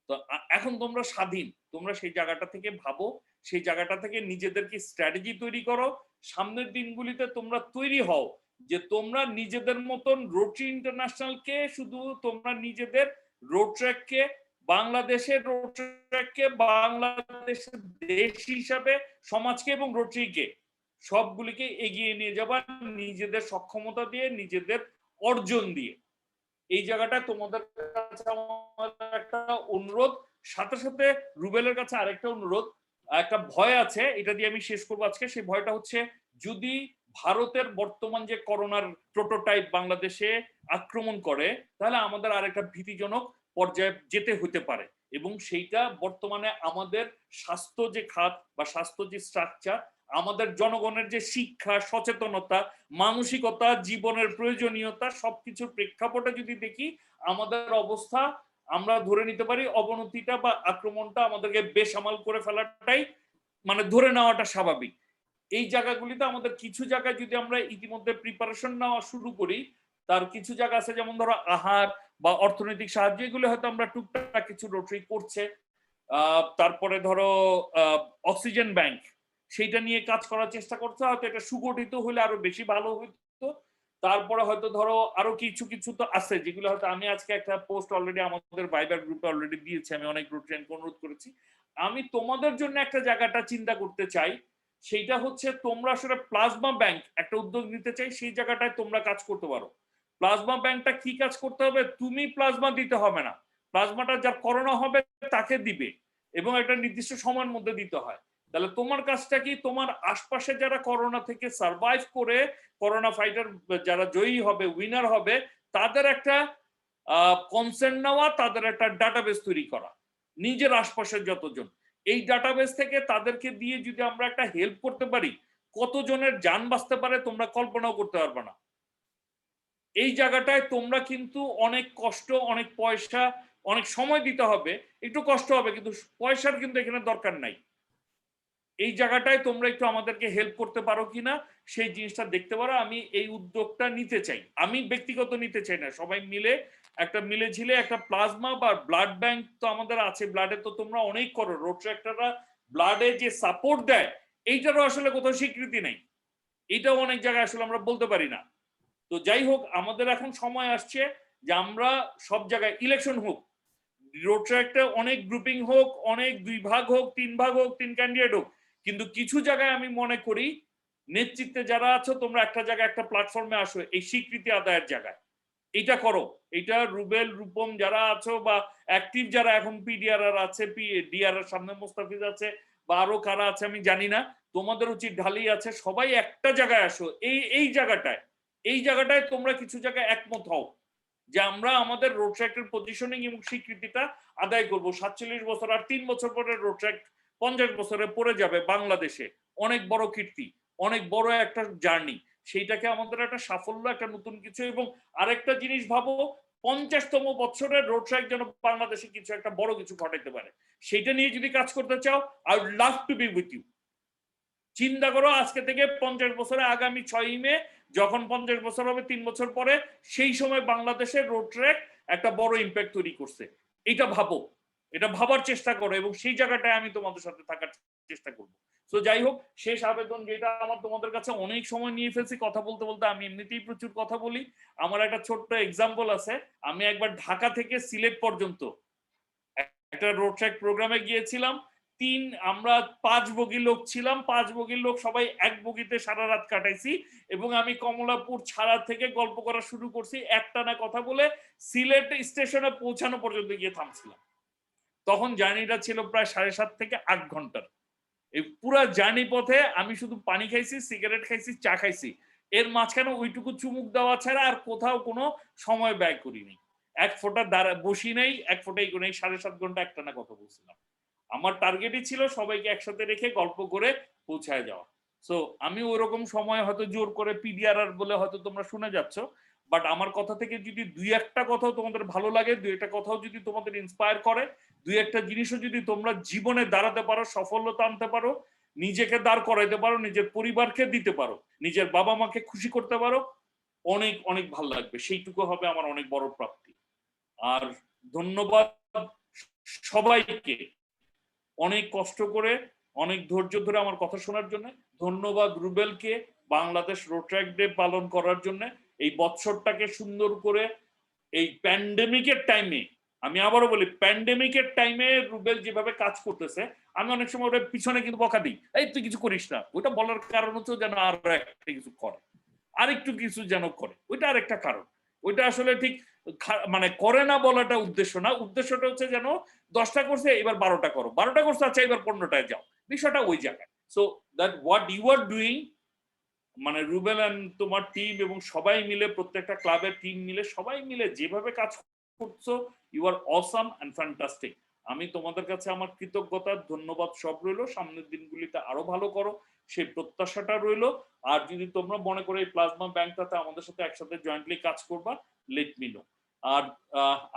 তো এখন তোমরা স্বাধীন, তোমরা সেই জায়গাটা থেকে ভাবো, সেই জায়গাটা থেকে নিজেদেরকে স্ট্র্যাটেজি তৈরি করো। সামনের দিনগুলিতে তোমরা তৈরি হও যে তোমরা নিজেদের মতন রোটারি ইন্টারন্যাশনালকে শুধু তোমরা নিজেদের রোটারাক্টকে বাংলাদেশের রোটারাক্টকে বাংলাদেশের দেশ হিসাবে সমাজকে এবং রোটারিকে সবগুলিকে এগিয়ে নিয়ে যাবা নিজেদের সক্ষমতা দিয়ে, নিজেদের অর্জন দিয়ে। এই জায়গাটায় তোমাদের কাছে আমার একটা অনুরোধ, সাথে সাথে রুবেলের কাছে আরেকটা অনুরোধ। একটা ভয় আছে, এটা দিয়ে আমি শেষ করবো আজকে। সেই ভয়টা হচ্ছে যদি ভারতের বর্তমান যে করোনার প্রোটোটাইপ বাংলাদেশে আক্রমণ করে তাহলে আমাদের আরেকটা ভীতিজনক পর্যায়ে যেতে হতে পারে, এবং সেইটা বর্তমানে আমাদের স্বাস্থ্য যে খাত বা স্বাস্থ্য যে স্ট্রাকচার, আমাদের জনগণের যে শিক্ষা, সচেতনতা, মানসিকতা, জীবনের প্রয়োজনীয়তা সবকিছুর প্রেক্ষাপটে যদি দেখি আমাদের অবস্থা, আমরা ধরে নিতে পারি অবনতিটা বা আক্রমণটা আমাদেরকে বেসামাল করে ফেলাটাই মানে ধরে নেওয়াটা স্বাভাবিক। এই জায়গাগুলিতে আমাদের কিছু জায়গায় যদি আমরা ইতিমধ্যে প্রিপারেশন নেওয়া শুরু করি, তার কিছু জায়গা আছে যেমন ধরো আহার বা অর্থনৈতিক সাহায্য, এগুলো হয়তো আমরা টুকটাক কিছু রোটারি করছে। তারপরে ধরো অক্সিজেন ব্যাংক, সেইটা নিয়ে কাজ করার চেষ্টা করছে, হয়তো এটা সুগঠিত হলে আরো বেশি ভালো হতো। তারপরে হয়তো ধরো আরো কিছু কিছু তো আছে যেগুলো হয়তো আমি আজকে একটা পোস্ট অলরেডি আমাদের ভাইবার গ্রুপে অলরেডি দিয়েছি, আমি অনেক রোটারিয়ানকে অনুরোধ করেছি। আমি তোমাদের জন্য একটা জায়গাটা চিন্তা করতে চাই, সেইটা হচ্ছে তোমরা আসলে প্লাজমা ব্যাংক একটা উদ্যোগ নিতে চাই, সেই জায়গাটায় তোমরা কাজ করতে পারো। প্লাজমা ব্যাংকটা কি কাজ করতে হবে, তুমি প্লাজমা দিতে হবে না, প্লাজমাটা যার করোনা হবে তাকে দিবে এবং একটা নির্দিষ্ট সময়ের মধ্যে দিতে হয়। তাহলে তোমার কাজটা কি, তোমার আশপাশে যারা করোনা থেকে সার্ভাইভ করে করোনা ফাইটার যারা জয়ী হবে, উইনার হবে, তাদের একটা কনসেন্ট নেওয়া, তাদের একটা ডাটাবেস তৈরি করা, নিজের আশপাশের যতজন, এই ডাটাবেস থেকে তাদেরকে দিয়ে যদি আমরা একটা হেল্প করতে পারি, কতজনের জান বাঁচতে পারে তোমরা কল্পনাও করতে পারবে না। এই জায়গাটায় তোমরা কিন্তু অনেক কষ্ট, অনেক পয়সা, অনেক সময় দিতে হবে, একটু কষ্ট হবে, কিন্তু পয়সার কিন্তু এখানে দরকার নাই। এই জায়গাটায় তোমরা একটু আমাদেরকে হেল্প করতে পারো কিনা সেই জিনিসটা দেখতে পারো। আমি এই উদ্যোগটা নিতে চাই, আমি ব্যক্তিগত নিতে চাই না, সবাই মিলে একটা মিলে ঝিলে একটা প্লাজমা বা ব্লাড ব্যাংক তো আমাদের আছে, ব্লাডে তো তোমরা অনেক করো, রোটারাক্টররা ব্লাডে যে সাপোর্ট দেয় এইটারও আসলে কোথাও স্বীকৃতি নেই, এটাও অনেক জায়গায় আসলে আমরা বলতে পারি না। তো যাই হোক, আমাদের এখন সময় আসছে যে আমরা সব জায়গায় ইলেকশন হোক, রোটারাক্টে অনেক গ্রুপিং হোক, অনেক 2 ভাগ হোক, 3 ভাগ হোক, 3 ক্যান্ডিডেট হোক, কিন্তু কিছু জায়গায় আমি মনে করি নেতৃত্বে যারা আছো তোমরা একটা জায়গায় একটা প্ল্যাটফর্মে আসো, এই স্বীকৃতি আদায়ের জায়গায় এটা করো। এটা রুবেল, রূপম যারা আছো বা অ্যাক্টিভ যারা এখন পিডিআরআর আছে, ডিআরআর সামনে মোস্তাফিজ আছে বা আরো কারা আছে আমি জানি না, তোমাদের উচিত ঢালি আছে, সবাই একটা জায়গায় আসো। এই জায়গাটায় তোমরা কিছু জায়গায় একমত হও যে আমরা আমাদের রোটারাক্টের পজিশনিং এবং স্বীকৃতিটা আদায় করব। 47 বছর আর 3 বছর পরে রোটারাক্ট 50 বছরে পড়ে যাবে বাংলাদেশে, অনেক বড় কীর্তি, অনেক বড় একটা জার্নি, সেইটাকে আমাদের একটা সাফল্য, একটা নতুন কিছু। এবং আরেকটা জিনিস ভাবো, 50তম বছরে রোটারাক্ট যেন বাংলাদেশে কিছু একটা বড় কিছু ঘটাইতে পারে, সেইটা নিয়ে যদি কাজ করতে চাও, I would love to be with you. চিন্তা করো আজকে থেকে 50 বছরে, আগামী 6ই মে যখন 50 বছর হবে, 3 বছর পরে, সেই সময় বাংলাদেশের রোটারাক্ট একটা বড় ইম্প্যাক্ট তৈরি করছে। এটা ভাবো, এটা ভাবার চেষ্টা করো, এবং সেই জায়গাটায় আমি তোমাদের সাথে থাকার চেষ্টা করবো। তো যাই হোক, শেষ আবেদন যেটা আমার তোমাদের কাছে, অনেক সময় নিয়ে ফেলছি কথা বলতে বলতে, আমি এমনিতেই প্রচুর কথা বলি। আমার একটা ছোট্ট এক্সাম্পল আছে, আমি একবার ঢাকা থেকে সিলেট পর্যন্ত একটা রোটারাক্ট প্রোগ্রামে গিয়েছিলাম, আমরা 5 বগির লোক ছিলাম, 5 বগির লোক সবাই এক বগিতে সারা রাত কাটাইছি এবং আমি কমলাপুর ছাড়া থেকে গল্প করা শুরু করছি, একটানা কথা বলে সিলেট স্টেশনে পৌঁছানো পর্যন্ত গিয়ে থামছিলাম। তখন জার্নিটা ছিল প্রায় 7.5 থেকে 8 ঘন্টার। এই পুরা জার্নি পথে আমি শুধু পানি খাইছি, সিগারেট খাইছি, চা খাইছি, এর মাঝখানে ওইটুকু চুমুক দেওয়া ছাড়া আর কোথাও কোনো সময় ব্যয় করিনি। এক ফোঁটা বসি নাই, এক ফোঁটাই করে 7.5 ঘন্টা একটানা কথা বলছিলাম। আমার টার্গেটই ছিল সবাইকে একসাথে রেখে গল্প করে পৌঁছায় যাওয়া। সো আমি ওরকম সময় হয়তো জোর করে পিডিআরআর বলে হয়তো তোমরা শুনে যাচ্ছ, বাট আমার কথা থেকে যদি দুই একটা কথাও তোমাদের ভালো লাগে, দুই একটা কথাও যদি তোমাদের ইন্সপায়ার করে, দুই একটা জিনিসও যদি তোমরা জীবনে দাঁড়াতে পারো, সফলতা আনতে পারো, নিজেকে দাঁড় করাইতে পারো, নিজের পরিবারকে দিতে পারো, নিজের বাবা মাকে খুশি করতে পারো, অনেক অনেক ভালো লাগবে। সেইটুকু হবে আমার অনেক বড় প্রাপ্তি। আর ধন্যবাদ সবাইকে অনেক কষ্ট করে অনেক ধৈর্য ধরে আমার কথা শোনার জন্য। ধন্যবাদ রুবেলকে বাংলাদেশ রোটারাক্ট ডে পালন করার জন্য। এই বছরটাকে সুন্দর করে এই প্যান্ডেমিকের টাইমে, আমি আবারও বলি প্যান্ডেমিকের টাইমে রুবেল যেভাবে কাজ করতেছে, আমি অনেক সময় ওটা পিছনে কিন্তু বকা দিই, এই তুই কিছু করিস না, ওটা বলার কারণ হচ্ছে যেন আর একটা কিছু করে, আরেকটু কিছু যেন করে, ওইটা আরেকটা কারণ। ওইটা আসলে ঠিক মানে করে না বলাটা উদ্দেশ্য না, উদ্দেশ্যটা হচ্ছে যেন 10টা করছে এবার 12টা করো, 12টা করছে আচ্ছা এবার 15টায় যাও, বিষয়টা ওই জায়গায়। So that what you are doing, মানে রুবেল এন্ড তোমার টিম এবং সবাই মিলে, প্রত্যেকটা ক্লাবের টিম মিলে, সবাই মিলে যেভাবে কাজ করছো, you are awesome and fantastic. আমি তোমাদের কাছে আমার কৃতজ্ঞতা, ধন্যবাদ সব রইলো। সামনের দিনগুলিতে আরো ভালো করো সেই প্রত্যাশাটা রইলো। আর যদি তোমরা মনে করো এই প্লাজমা ব্যাংকটাতে আমাদের সাথে একসাথে জয়েন্টলি কাজ করবা, লেট মি নো। আর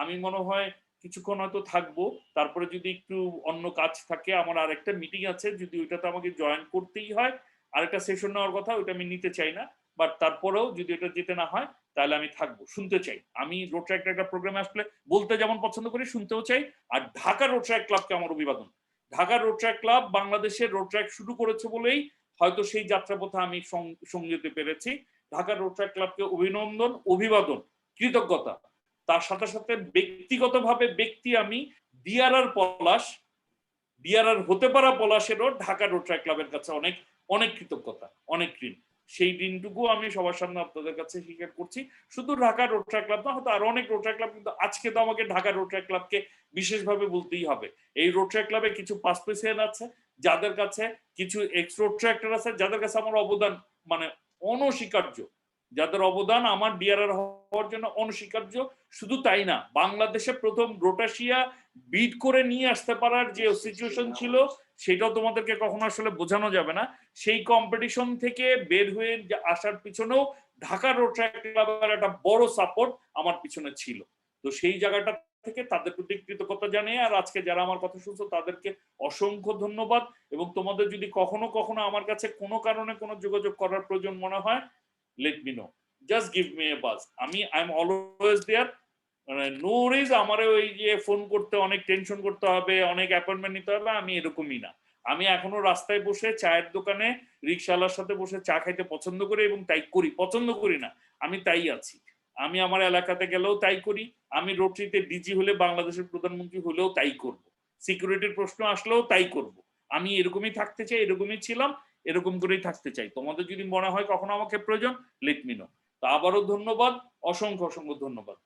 আমি মনে হয় কিছুক্ষণ হয়তো থাকবো, তারপরে যদি একটু অন্য কাজ থাকে, আমার আরেকটা মিটিং আছে, যদি ওইটাতে আমাকে জয়েন করতেই হয়, আরেকটা সেশন নেওয়ার কথা, ওইটা আমি নিতে চাই না, বাট তারপরেও যদি এটা যেতে না হয় তাহলে আমি থাকবো, শুনতে চাই। আমি রোটারাক্ট একটা প্রোগ্রামে আসলে বলতে যেমন পছন্দ করি, শুনতেও চাই। আর ঢাকা রোটারাক্ট ক্লাবকে আমার অভিবাদন। ঢাকা রোটারাক্ট ক্লাব বাংলাদেশের রোটারাক্ট শুরু করেছে বলেই হয়তো সেই যাত্রাপথে আমি সঙ্গী দিতে পেরেছি। ঢাকা রোটারাক্ট ক্লাবকে অভিনন্দন, অভিবাদন, কৃতজ্ঞতা। তার সাথে সাথে ব্যক্তিগতভাবে আমি ডিআরআর পলাশ, ডিআরআর হতে পারা পলাশেরও ঢাকা রোটারাক্ট ক্লাবের কাছে অনেক অনেক কৃতজ্ঞতা, অনেক ঋণ। সেই দিনটুকু আমি সবার সামনে আপনাদের কাছে স্বীকার করছি। শুধু ঢাকা রোটারাক্ট ক্লাব না, হয়তো আরো অনেক রোটারাক্ট ক্লাব, কিন্তু আজকে তো আমাকে ঢাকা রোটারাক্ট ক্লাবকে বিশেষভাবে বলতেই হবে। এই রোটারাক্ট ক্লাবে কিছু পাস প্রেসিডেন্ট আছে, যাদের কাছে কিছু এক্স রোটারাক্টর আছে, যাদের কাছে আমার অবদান মানে অনস্বীকার্য, যাদের অবদান আমার ডিআরআর হওয়ার জন্য অনস্বীকার্য। শুধু তাই না, বাংলাদেশে প্রথম রোটাশিয়া বিট করে নিয়ে আসতে পারার যে সিচুয়েশন ছিল, সেটাও তোমাদেরকে কখনো আসলে বোঝানো যাবে না। সেই কম্পিটিশন থেকে বের হয়ে আসার পিছনেও ঢাকা রোটারাক্ট ক্লাবের একটা বড় সাপোর্ট আমার পিছনে ছিল। তো সেই জায়গাটা থেকে তাদের প্রতি কৃতজ্ঞতা জানিয়ে, আর আজকে যারা আমার কথা শুনছো তাদেরকে অসংখ্য ধন্যবাদ। এবং তোমাদের যদি কখনো কখনো আমার কাছে কোনো কারণে কোনো যোগাযোগ করার প্রয়োজন মনে হয়, let me know, just give me a buzz. I'm always there. No worries. আমার ওই যে ফোন করতে অনেক টেনশন করতে হবে, অনেক অ্যাপয়েন্টমেন্ট নিতে হবে, আমি এরকমই না। আমি এখনো রাস্তায় বসে চায়ের দোকানে রিক্সাওয়ালার সাথে বসে চা খাইতে পছন্দ করি, এবং তাই করি। পছন্দ করি না, আমি তাই আছি। আমি আমার এলাকাতে গেলেও তাই করি। আমি রোটারিতে ডিজি হলে, বাংলাদেশের প্রধানমন্ত্রী হলেও তাই করব। সিকিউরিটির প্রশ্ন আসলেও তাই করব। আমি এরকমই থাকতে চাই, এরকমই ছিলাম, এরকম করেই থাকতে চাই। তোমাদের যদি মনে হয় কখনো আমাকে প্রয়োজন, লেট মি নো। তো আবারও ধন্যবাদ, অসংখ্য অসংখ্য ধন্যবাদ।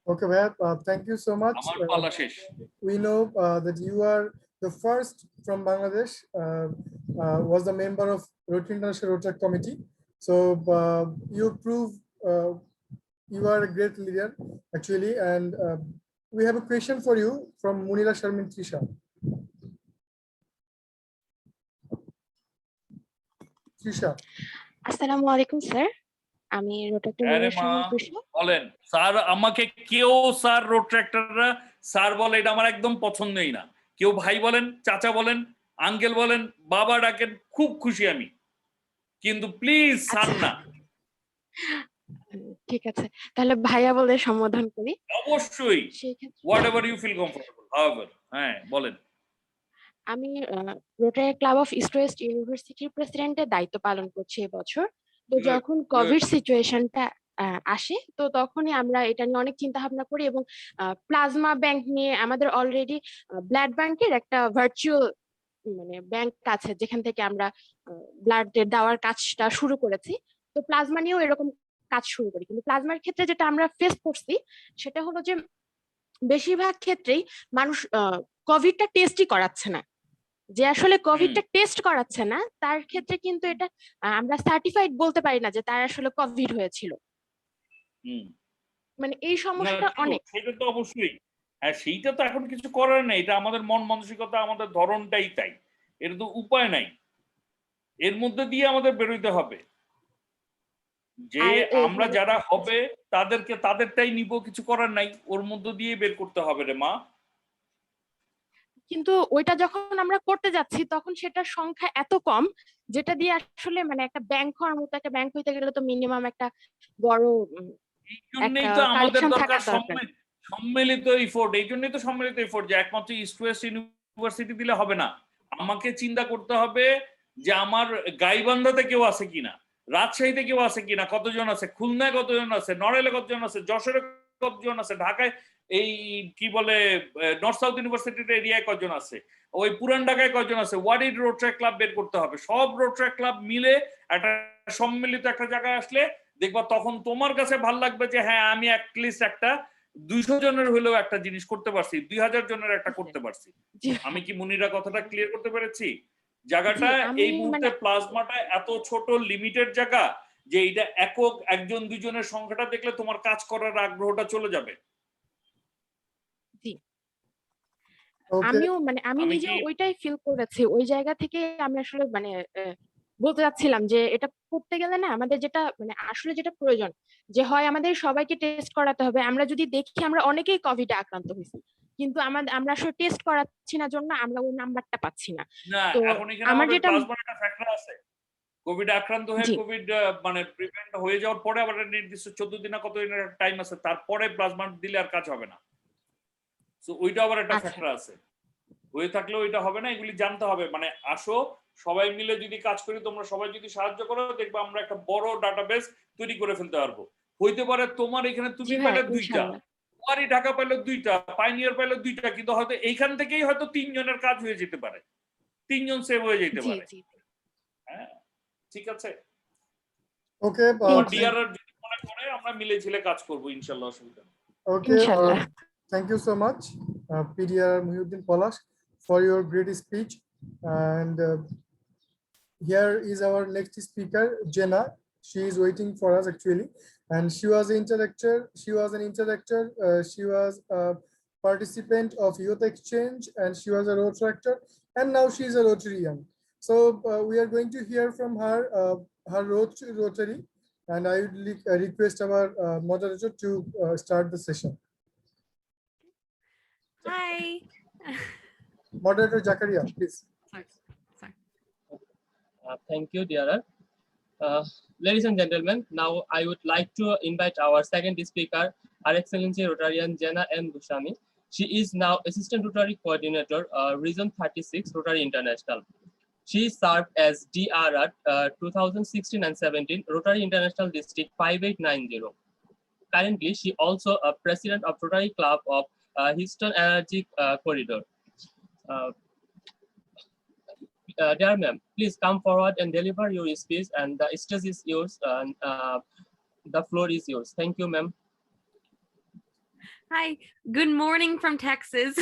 Okay, Bhaiyat, thank you so much. We know that you are the first from Bangladesh, was the member of Rotary International Rotaract Committee. So you prove you are a great leader, actually. And we have a question for you from Munira Sharmin Trisha. Trisha.
Assalamu alaikum, sir. আমি
বলেন sir, আমাকে কেউ sir রোটারাক্টররা sir বলে, এটা আমার একদম পছন্দই না। কেউ ভাই বলেন, চাচা বলেন, আঙ্কেল বলেন, বাবা ডাকেন, খুব খুশি আমি, কিন্তু প্লিজ স্যার না।
ঠিক আছে, তাহলে ভাইয়া বলে সম্বোধন করি।
অবশ্যই, whatever you feel comfortable, however. হ্যাঁ বলেন।
আমি Rotary Club of East West ইউনিভার্সিটির প্রেসিডেন্টের দায়িত্ব পালন করছি এবছর। তো যখন কোভিড সিচুয়েশনটা আসে, তো তখনই আমরা এটা নিয়ে অনেক চিন্তা ভাবনা করি, এবং প্লাজমা ব্যাংক নিয়ে আমাদের অলরেডি ব্লাড ব্যাংকের একটা ভার্চুয়াল মানে ব্যাংক আছে যেখান থেকে আমরা ব্লাড দেওয়ার কাজটা শুরু করেছি। তো প্লাজমা নিয়েও এরকম কাজ শুরু করি, কিন্তু প্লাজমার ক্ষেত্রে যেটা আমরা ফেস করছি সেটা হলো যে বেশিরভাগ ক্ষেত্রেই মানুষ কোভিডটা টেস্টই করাচ্ছে না। যে আসলে কোভিডটা টেস্ট করাচ্ছে না তার ক্ষেত্রে কিন্তু এটা আমরা সার্টিফাইড বলতে পারি না যে তার আসলে কোভিড হয়েছিল। মানে এই সমস্যাটা অনেক।
সেটা তো অবশ্যই, হ্যাঁ সেইটা তো এখন কিছু করার নেই, এটা আমাদের মন মানসিকতা, আমাদের ধরনটাই তাই, এর তো উপায় নাই, এর মধ্যে দিয়ে আমাদের বেরোইতে হবে যে আমরা যারা হবে তাদেরটাই নিব, কিছু করার নাই, ওর মধ্য দিয়ে বের করতে হবে রে মা।
কিন্তু ওইটা যখন আমরা করতে যাচ্ছি তখন সেটার সংখ্যা এত কম যেটা দিয়ে আসলে মানে একটা ব্যাংক হওয়ার মতো, একটা ব্যাংক হইতে গেলে তো মিনিমাম একটা বড়
এই জন্যই
একটা
তো আমাদের
কালেকশন
দরকার
থাকা দরকার।
সম্মিলিত এফোর্ট, এই জন্যই তো সম্মিলিত এফোর্ট, যে একমাত্র ইস্ট ওয়েস্ট ইউনিভার্সিটি দিলে হবে না, আমাকে চিন্তা করতে হবে যে আমার গাইবান্ধাতে কেউ আছে কিনা, রাজশাহীতে কেউ আছে কিনা, কতজন আছে, খুলনায় কতজন আছে, নড়াইলে কতজন আছে, যশোরে কতজন আছে, ঢাকায় এই কি বলে নর্থ সাউথ ইউনিভার্সিটির এরিয়ায় কতজন আছে, ওই পুরান ঢাকায় কয়জন আছে, হোয়াট ইজ রোটারি ক্লাব বের করতে হবে, সব রোটারি ক্লাব মিলে একটা সম্মিলিত একটা জায়গায় আসলে দেখবা তখন তোমার কাছে ভাল লাগবে যে হ্যাঁ আমি অ্যাটলিস্ট একটা 200 জনের হলেও একটা জিনিস করতে পারছি, 2000 জনের একটা করতে পারছি। আমি কি মুনিরা কথাটা ক্লিয়ার করতে পেরেছি? জায়গাটা এই মুহূর্তে প্লাজমাটা এত ছোট লিমিটেড জায়গা যে এটা একক একজন দুইজনের সংখ্যাটা দেখলে তোমার কাজ করার আগ্রহটা চলে যাবে।
আমিও মানে আমি নিজেও ওইটাই ফিল করেছি, ওই জায়গা থেকে আমি আসলে মানে বলতে চাচ্ছিলাম যে এটা করতে গেলে না আমাদের যেটা মানে আসলে যেটা প্রয়োজন যে হয় আমাদের সবাইকে টেস্ট করাতে হবে। আমরা যদি দেখি আমরা অনেকেই কোভিডে আক্রান্ত হয়েছি কিন্তু আমরা আসলে টেস্ট করাচ্ছি না জন্য আমরা ওই নাম্বারটা পাচ্ছি না।
না
তো
এখন এখানে
আমার
আমাদের
যেটা
প্লাজমার একটা ফ্যাক্টর আছে, কোভিড আক্রান্ত হয়ে কোভিড মানে প্রিভেন্ট হয়ে যাওয়ার পরে আবার নির্দিষ্ট 14 দিন না কত দিনের টাইম আছে, তারপরে প্লাজমা দিলে আর কাজ হবে না, সো ওইটা আবার একটা ফ্যাক্টর আছে, হয়ে থাকলে ওইটা হবে না, এগুলি জানতে হবে। মানে আসো সবাই মিলে যদি কাজ করি, তোমরা সবাই যদি সাহায্য করো, দেখবে আমরা একটা বড় ডাটাবেস তৈরি করে ফেলতে পারবো। হইতে পারে তোমার এখানে তুমি পাইলে 2টা, ওয়ারি ঢাকা পাইলো 2টা, পাইনিয়ার পাইলো 2টা, কিন্তু হয়তো এইখান থেকেই হয়তো 3 জনের কাজ হয়ে যেতে পারে, 3 জন সেভ হয়ে যেতে পারে। হ্যাঁ ঠিক আছে,
ওকে,
ডিআরআর যদি মনে করে আমরা মিলে ঝিলে কাজ করব ইনশাআল্লাহ, অসুবিধা নেই।
ওকে, thank you so much PDR Mahiuddin Palash for your great speech, and here is our next speaker Jenna. She is waiting for us actually, and she was an intellectual, she was a participant of youth exchange, and she was a Rotaractor, and now she is a Rotarian. So we are going to hear from her her Rotary, and I would request our moderator to start the session.
Hi.
Moderator Zakaria, please.
Sorry.
Thank you, DRR. Ladies and gentlemen, now I would like to invite our second speaker, Her Excellency Rotarian Jenna and Buscemi. She is now Assistant Rotary Coordinator, Region 36, Rotary International. She served as DRR 2016 and 17, Rotary International District 5890. Currently, she also a President of Rotary Club of Houston Energy Corridor. Dear ma'am, please come forward and deliver your speech, and the stage is yours, and the floor is yours. Thank you, ma'am.
Hi, good morning from Texas.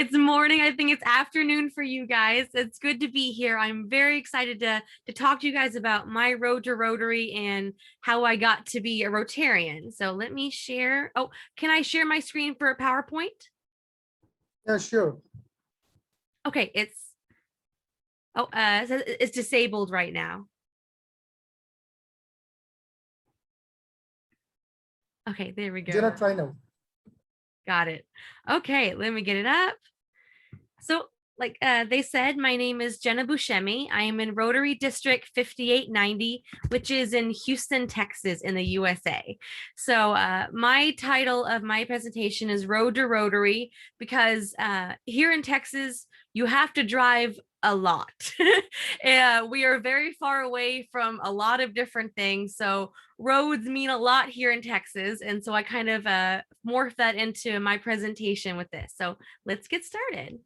It's morning, I think it's afternoon for you guys. It's good to be here. I'm very excited to talk to you guys about my road to Rotary and how I got to be a Rotarian. So let me share. Oh, can I share my screen for a PowerPoint?
Yeah, sure.
Okay, it's disabled right now. Okay, there we go.
Jenna, try now.
Got it. Okay, let me get it up. So like they said, my name is Jenna Buscemi. I am in Rotary District 5890, which is in Houston, Texas in the USA. So my title of my presentation is Road to Rotary, because here in Texas, you have to drive a lot. We are very far away from a lot of different things. So roads mean a lot here in Texas. And so I kind of morphed that into my presentation with this. So let's get started.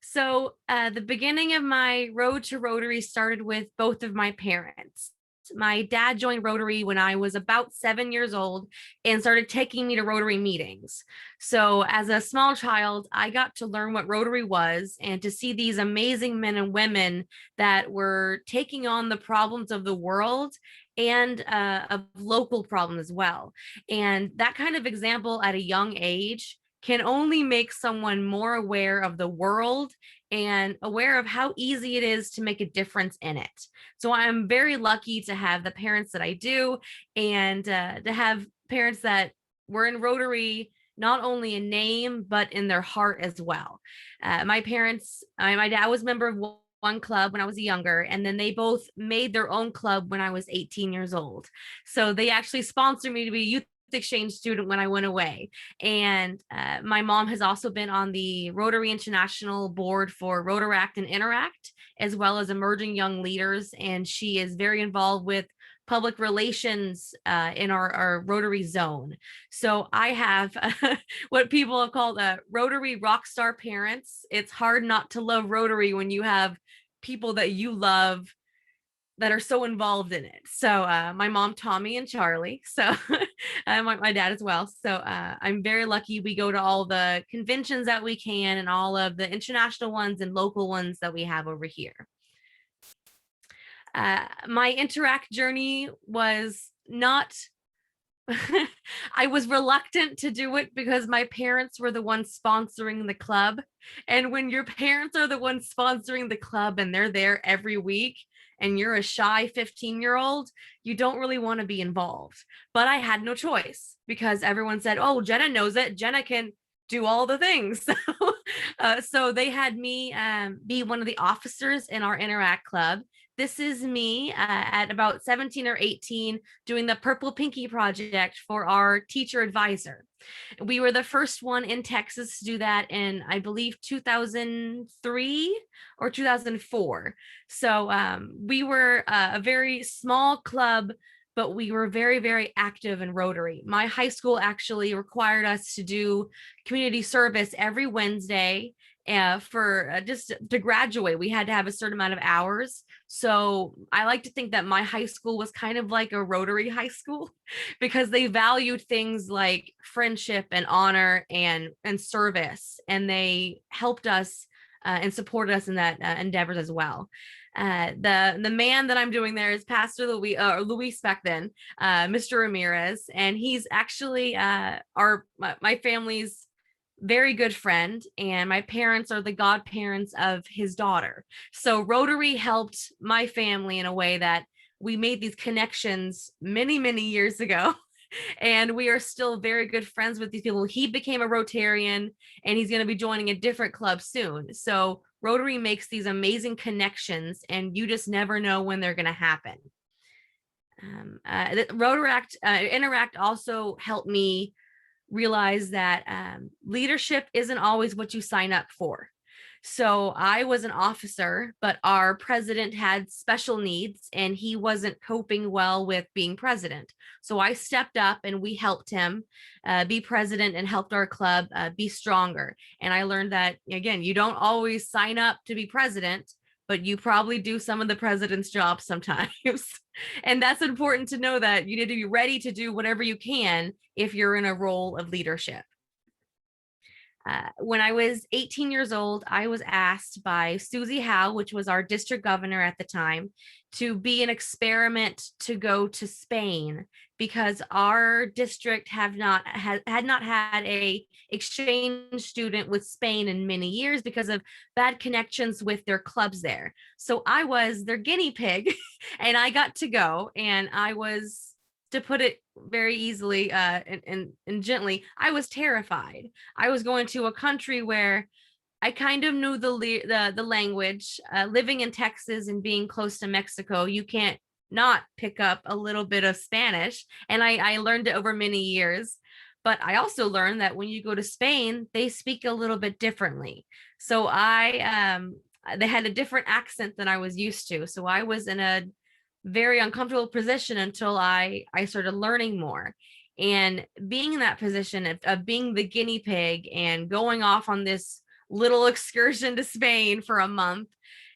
So the beginning of my road to Rotary started with both of my parents. My dad joined Rotary when I was about 7 years old and started taking me to Rotary meetings. So as a small child, I got to learn what Rotary was and to see these amazing men and women that were taking on the problems of the world and of local problems as well. And that kind of example at a young age can only make someone more aware of the world and aware of how easy it is to make a difference in it. So I'm very lucky to have the parents that I do, and to have parents that were in Rotary, not only in name, but in their heart as well. My parents, my dad was a member of one club when I was younger, and then they both made their own club when I was 18 years old. So they actually sponsored me to be a youth exchange student when I went away. And my mom has also been on the Rotary International board for Rotaract and Interact, as well as emerging young leaders. And she is very involved with public relations in our Rotary zone. So I have what people have called Rotary rock star parents. It's hard not to love Rotary when you have people that you love that are so involved in it. So my mom, Tommy, and Charlie. So my dad as well. So I'm very lucky. We go to all the conventions that we can and all of the international ones and local ones that we have over here. My Interact journey was not, I was reluctant to do it because my parents were the ones sponsoring the club. And when your parents are the ones sponsoring the club and they're there every week, and you're a shy 15-year-old, you don't really want to be involved. But I had no choice because everyone said, oh, Jenna knows it. Jenna can do all the things. So they had me be one of the officers in our Interact club. This is me at about 17 or 18 doing the Purple Pinky project for our teacher advisor. We were the first one in Texas to do that in, I believe, 2003 or 2004. So we were a very small club, but we were very, very active in Rotary. My high school actually required us to do community service every Wednesday for just to graduate. We had to have a certain amount of hours. So I like to think that my high school was kind of like a Rotary high school because they valued things like friendship and honor and service, and they helped us and supported us in that endeavors as well. The man that I'm doing there is Pastor Luis back then, Mr. Ramirez, and he's actually my family's very good friend, and my parents are the godparents of his daughter. So Rotary helped my family in a way that we made these connections many, many years ago. And we are still very good friends with these people. He became a Rotarian and he's going to be joining a different club soon. So Rotary makes these amazing connections and you just never know when they're going to happen. Rotaract, Interact also helped me realize that leadership isn't always what you sign up for. So I was an officer, but our president had special needs and he wasn't coping well with being president. So I stepped up and we helped him be president and helped our club be stronger. And I learned that, again, you don't always sign up to be president, but you probably do some of the president's jobs sometimes. And that's important to know, that you need to be ready to do whatever you can if you're in a role of leadership. When I was 18 years old, I was asked by Susie Howe, which was our district governor at the time, to be an experiment to go to Spain because our district had not had a exchange student with Spain in many years because of bad connections with their clubs there. So I was their guinea pig and I got to go, and I was, to put it very easily and gently, I was terrified. I was going to a country where I kind of knew the language. Living in Texas and being close to Mexico, you can't not pick up a little bit of Spanish, and I learned it over many years. But I also learned that when you go to Spain, they speak a little bit differently. So they had a different accent than I was used to. So I was in a very uncomfortable position until I started learning more. And being in that position of being the guinea pig and going off on this little excursion to Spain for a month,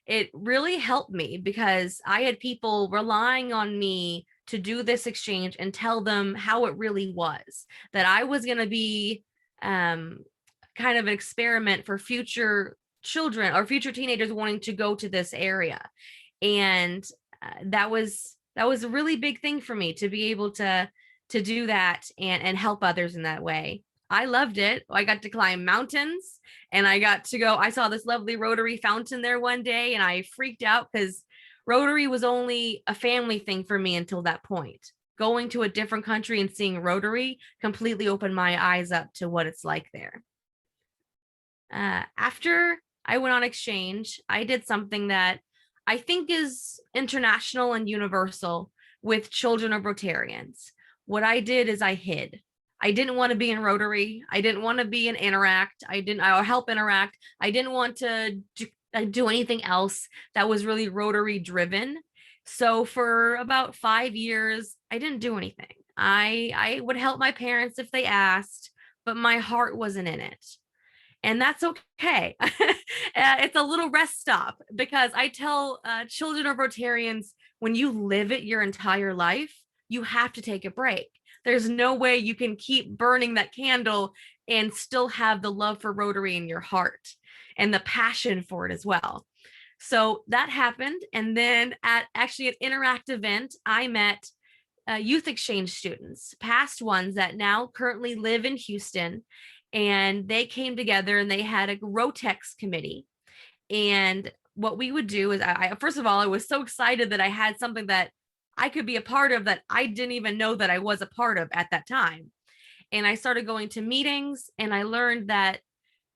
it really helped me because I had people relying on me to do this exchange and tell them how it really was, that I was going to be kind of an experiment for future children or future teenagers wanting to go to this area. And that was a really big thing for me to be able to do that and help others in that way. I loved it. I got to climb mountains and I got to go, I saw this lovely Rotary fountain there one day and I freaked out because Rotary was only a family thing for me until that point. Going to a different country and seeing Rotary completely opened my eyes up to what it's like there. After I went on exchange, I did something that I think is international and universal with children of Rotarians. What I did is I hid. I didn't want to be in Rotary. I didn't want to be in Interact. I help Interact. I didn't want to do anything else that was really Rotary driven. So for about 5 years, I didn't do anything. I would help my parents if they asked, but my heart wasn't in it. And that's okay. It's a little rest stop because I tell children of Rotarians, when you live it your entire life, you have to take a break. There's no way you can keep burning that candle and still have the love for Rotary in your heart and the passion for it as well. So that happened. And then at an Interact event, I met youth exchange students, past ones that now currently live in Houston. And they came together and they had a Rotex committee. And what we would do is first of all, I was so excited that I had something that I could be a part of that I didn't even know that I was a part of at that time. And I started going to meetings and I learned that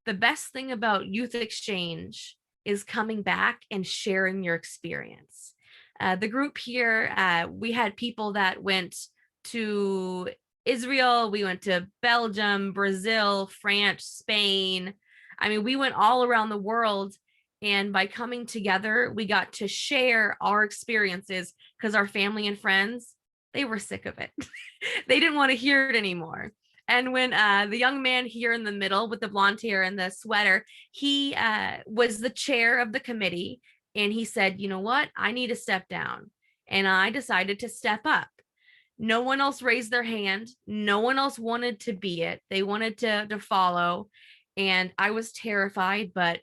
the best thing about youth exchange is coming back and sharing your experience. The group here, we had people that went to Israel, we went to Belgium, Brazil, France, Spain. I mean, we went all around the world. And by coming together, we got to share our experiences because our family and friends, they were sick of it. They didn't want to hear it anymore. And when the young man here in the middle with the blonde hair and the sweater, he was the chair of the committee. And he said, you know what? I need to step down. And I decided to step up. No one else raised their hand. No one else wanted to be it. They wanted to follow. And I was terrified, but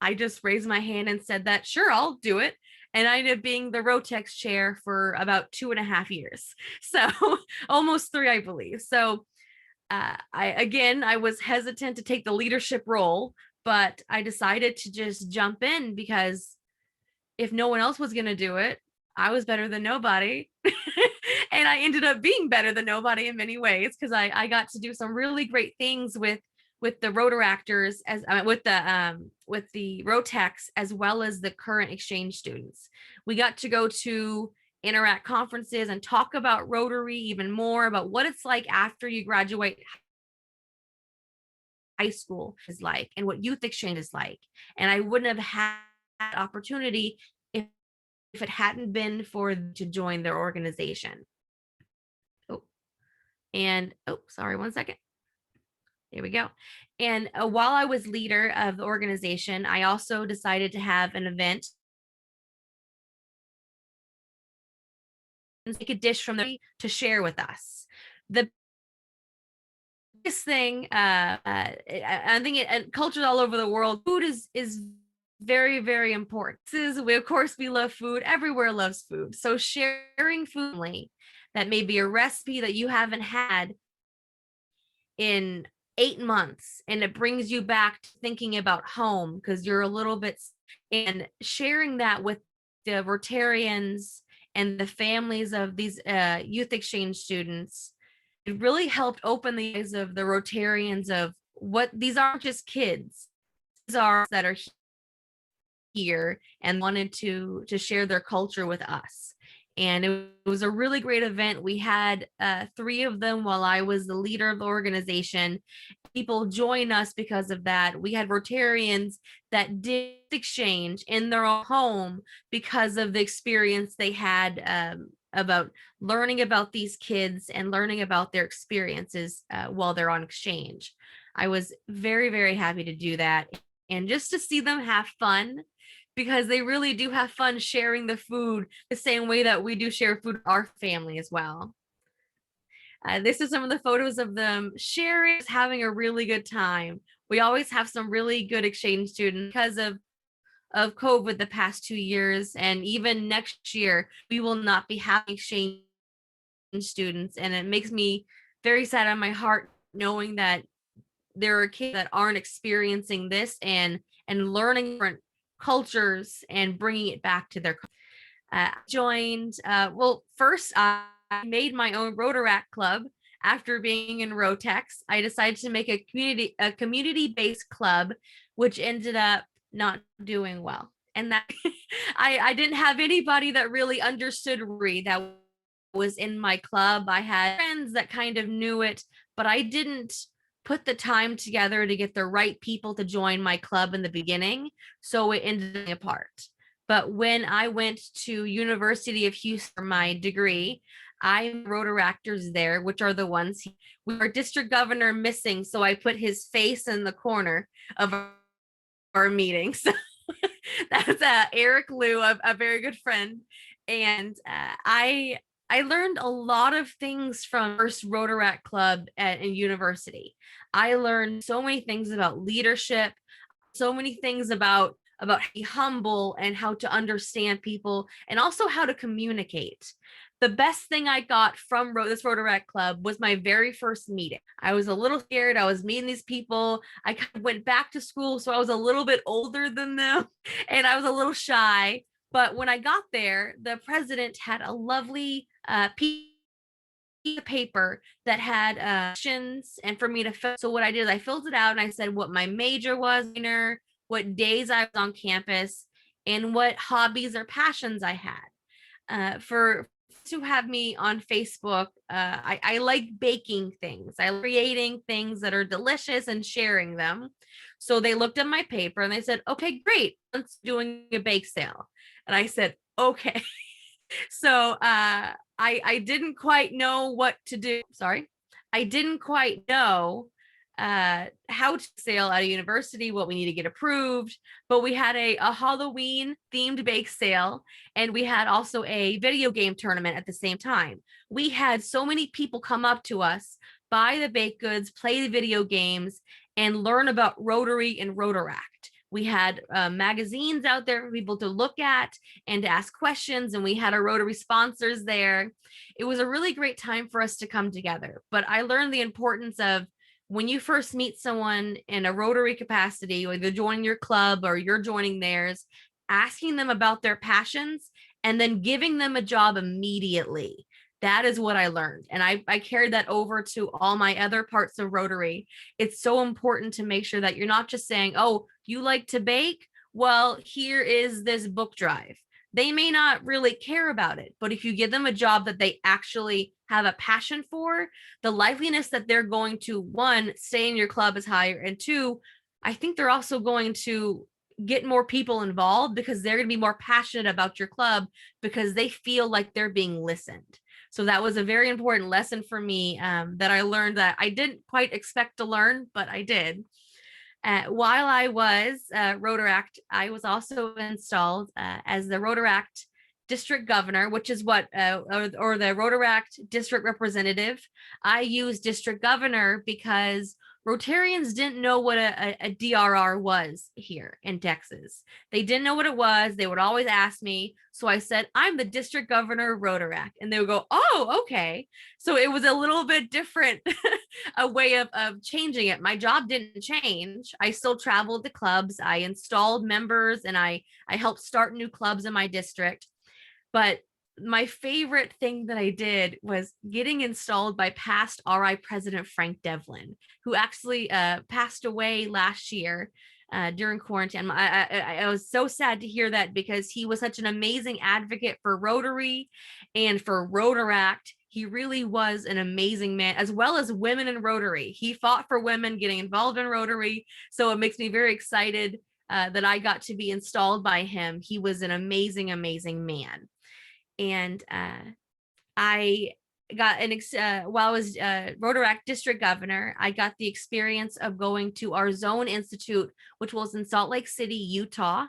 I just raised my hand and said that, sure, I'll do it. And I ended up being the Rotex chair for about 2.5 years. So almost 3, I believe. So I was hesitant to take the leadership role, but I decided to just jump in because if no one else was going to do it, I was better than nobody. And I ended up being better than nobody in many ways because I got to do some really great things with the Rotaractors with the Rotex as well as the current exchange students. We got to go to Interact conferences and talk about Rotary even more, about what it's like after you graduate high school is like and what youth exchange is like. And I wouldn't have had that opportunity if it hadn't been to join their organization. Sorry, 1 second. There we go. And while I was leader of the organization, I also decided to have an event, take a dish from to share with us. The biggest thing, I think cultures all over the world, food is very, very important. Of course, we love food. Everywhere loves food. So sharing food that may be a recipe that you haven't had in 8 months and it brings you back to thinking about home because you're a little bit, and sharing that with the Rotarians and the families of these youth exchange students, it really helped open the eyes of the Rotarians of what these aren't just kids, these are that are here and wanted to share their culture with us. And it was a really great event. We had 3 of them while I was the leader of the organization. People join us because of that. We had Rotarians that did exchange in their own home because of the experience they had about learning about these kids and learning about their experiences while they're on exchange. I was very, very happy to do that. and just to see them have fun, because they really do have fun sharing the food the same way that we do share food with our family as well. This is some of the photos of them sharing, having a really good time. We always have some really good exchange students because of COVID the past 2 years, and even next year we will not be having exchange students, and it makes me very sad on my heart knowing that there are kids that aren't experiencing this and learning different cultures and bringing it back to their joined well, first I made my own Rotaract club. After being in Rotex, I decided to make a community-based club, which ended up not doing well. And that I didn't have anybody that really understood Rotary that was in my club. I had friends that kind of knew it, but I didn't put the time together to get the right people to join my club in the beginning, so it ended apart. But when I went to University of Houston for my degree, I'm Rotaractors there, which are the ones we were district governor missing, so I put his face in the corner of our meeting. So that's Eric Liu, a very good friend, and I learned a lot of things from first Rotaract club in university. I learned so many things about leadership, so many things about being humble and how to understand people, and also how to communicate. The best thing I got from this Rotaract club was my very first meeting. I was a little scared. I was meeting these people. I kind of went back to school, so I was a little bit older than them, and I was a little shy. But when I got there, the president had a lovely piece of paper that had questions and for me to fill. So what I did is I filled it out and I said what my major was, what days I was on campus, and what hobbies or passions I had. For to have me on Facebook, I like baking things. I like creating things that are delicious and sharing them. So they looked at my paper and they said, okay, great, let's doing a bake sale. And I said, okay. So I didn't quite know what to do. Sorry. I didn't quite know how to sail at a university, what we need to get approved, but we had a Halloween themed bake sale, and we had also a video game tournament at the same time. We had so many people come up to us, buy the baked goods, play the video games, and learn about Rotary and Rotaract. We had magazines out there for people to look at and to ask questions, and we had our Rotary sponsors there. It was a really great time for us to come together, but I learned the importance of when you first meet someone in a Rotary capacity, or they're joining your club or you're joining theirs, asking them about their passions and then giving them a job immediately. That is what I learned. And I carried that over to all my other parts of Rotary. It's so important to make sure that you're not just saying, oh, you like to bake? Well, here is this book drive. They may not really care about it, but if you give them a job that they actually have a passion for, the likeliness that they're going to, one, stay in your club is higher, and two, I think they're also going to get more people involved because they're going to be more passionate about your club because they feel like they're being listened. So that was a very important lesson for me that I learned that I didn't quite expect to learn, but I did. While I was Rotaract, I was also installed as the Rotaract district governor, which is what, or the Rotaract district representative. I use district governor because Rotarians didn't know what a DRR was here in Texas. They didn't know what it was. They would always ask me. So I said, I'm the district governor of Rotaract. And they would go, oh, okay. So it was a little bit different, a way of changing it. My job didn't change. I still traveled to clubs. I installed members and I helped start new clubs in my district. But my favorite thing that I did was getting installed by past RI President Frank Devlin, who actually passed away last year during quarantine. I was so sad to hear that because he was such an amazing advocate for Rotary and for Rotaract. He really was an amazing man, as well as women in Rotary. He fought for women getting involved in Rotary. So it makes me very excited that I got to be installed by him. He was an amazing, amazing man. And I got while I was Rotaract district governor, I got the experience of going to our zone institute, which was in Salt Lake City, Utah.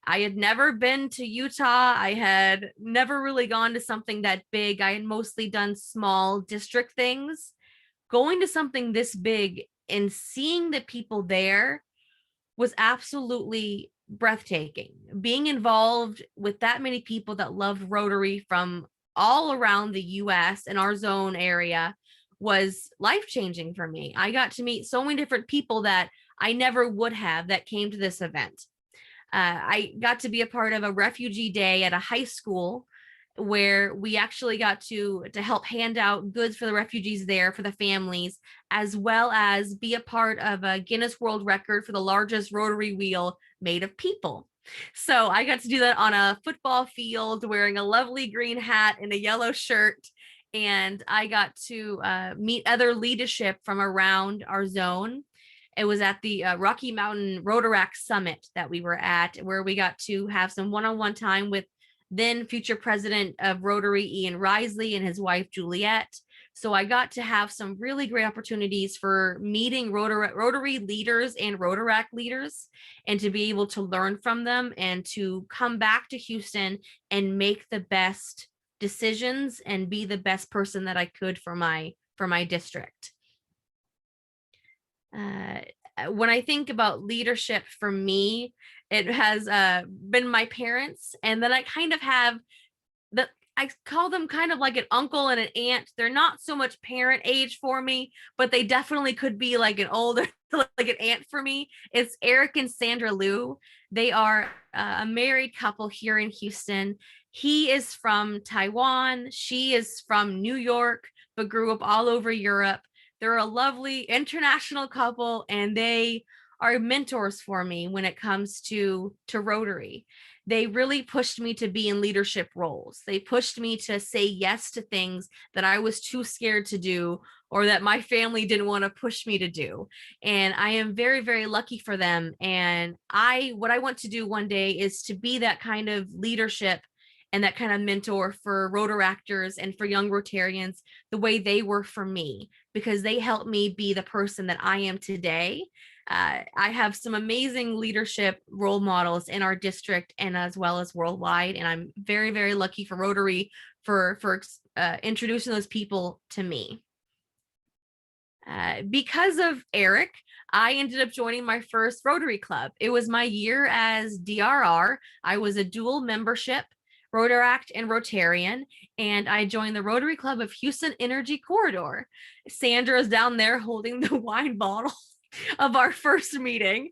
I had never been to Utah. I had never really gone to something that big. I had mostly done small district things. Going to something this big and seeing the people there was absolutely breathtaking. Being involved with that many people that loved Rotary from all around the US and our zone area was life-changing for me. I got to meet so many different people that I never would have that came to this event. I got to be a part of a refugee day at a high school where we actually got to help hand out goods for the refugees there, for the families, as well as be a part of a Guinness World Record for the largest rotary wheel made of people. So I got to do that on a football field wearing a lovely green hat and a yellow shirt. And I got to meet other leadership from around our zone. It was at the Rocky Mountain Rotaract Summit that we were at, where we got to have some one-on-one time with then future president of Rotary, Ian Risley, and his wife, Juliet. So I got to have some really great opportunities for meeting Rotary leaders and Rotaract leaders, and to be able to learn from them and to come back to Houston and make the best decisions and be the best person that I could for my district. When I think about leadership for me, it has been my parents, and then I kind of have I call them kind of like an uncle and an aunt. They're not so much parent age for me, but they definitely could be like an older, like an aunt for me. It's Eric and Sandra Liu. They are a married couple here in Houston. He is from Taiwan. She is from New York, but grew up all over Europe. They're a lovely international couple, and they are mentors for me when it comes to Rotary. They really pushed me to be in leadership roles. They pushed me to say yes to things that I was too scared to do, or that my family didn't want to push me to do. And I am very, very lucky for them. And what I want to do one day is to be that kind of leadership and that kind of mentor for Rotaractors and for young Rotarians, the way they were for me, because they helped me be the person that I am today. I have some amazing leadership role models in our district and as well as worldwide. And I'm very, very lucky for Rotary for introducing those people to me. Because of Eric, I ended up joining my first Rotary Club. It was my year as DRR. I was a dual membership, Rotaract and Rotarian, and I joined the Rotary Club of Houston Energy Corridor. Sandra's down there holding the wine bottle of our first meeting.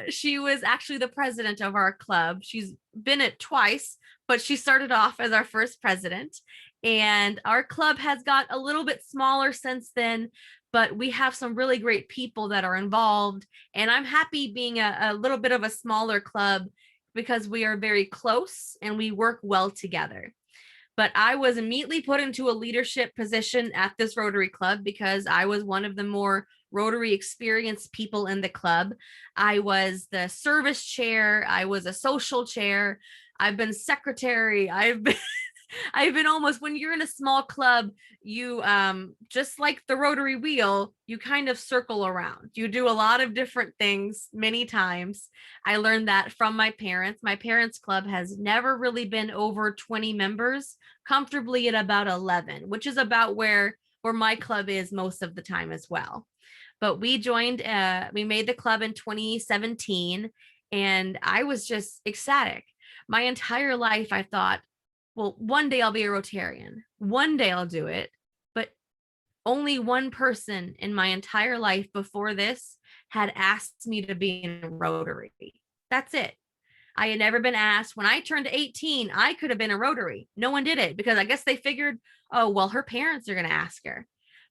She was actually the president of our club. She's been it twice, but she started off as our first president. And our club has got a little bit smaller since then, but we have some really great people that are involved. And I'm happy being a little bit of a smaller club because we are very close and we work well together. But I was immediately put into a leadership position at this Rotary Club because I was one of the more Rotary experienced people in the club. I was the service chair. I was a social chair. I've been secretary. I've been almost, when you're in a small club, you just like the Rotary wheel, you kind of circle around. You do a lot of different things many times. I learned that from my parents. My parents' club has never really been over 20 members, comfortably at about 11, which is about where my club is most of the time as well. But we joined, we made the club in 2017, and I was just ecstatic. My entire life, I thought, well, one day I'll be a Rotarian. One day I'll do it. But only one person in my entire life before this had asked me to be in a Rotary. That's it. I had never been asked. When I turned 18, I could have been a Rotary. No one did it because I guess they figured, oh, well, her parents are going to ask her.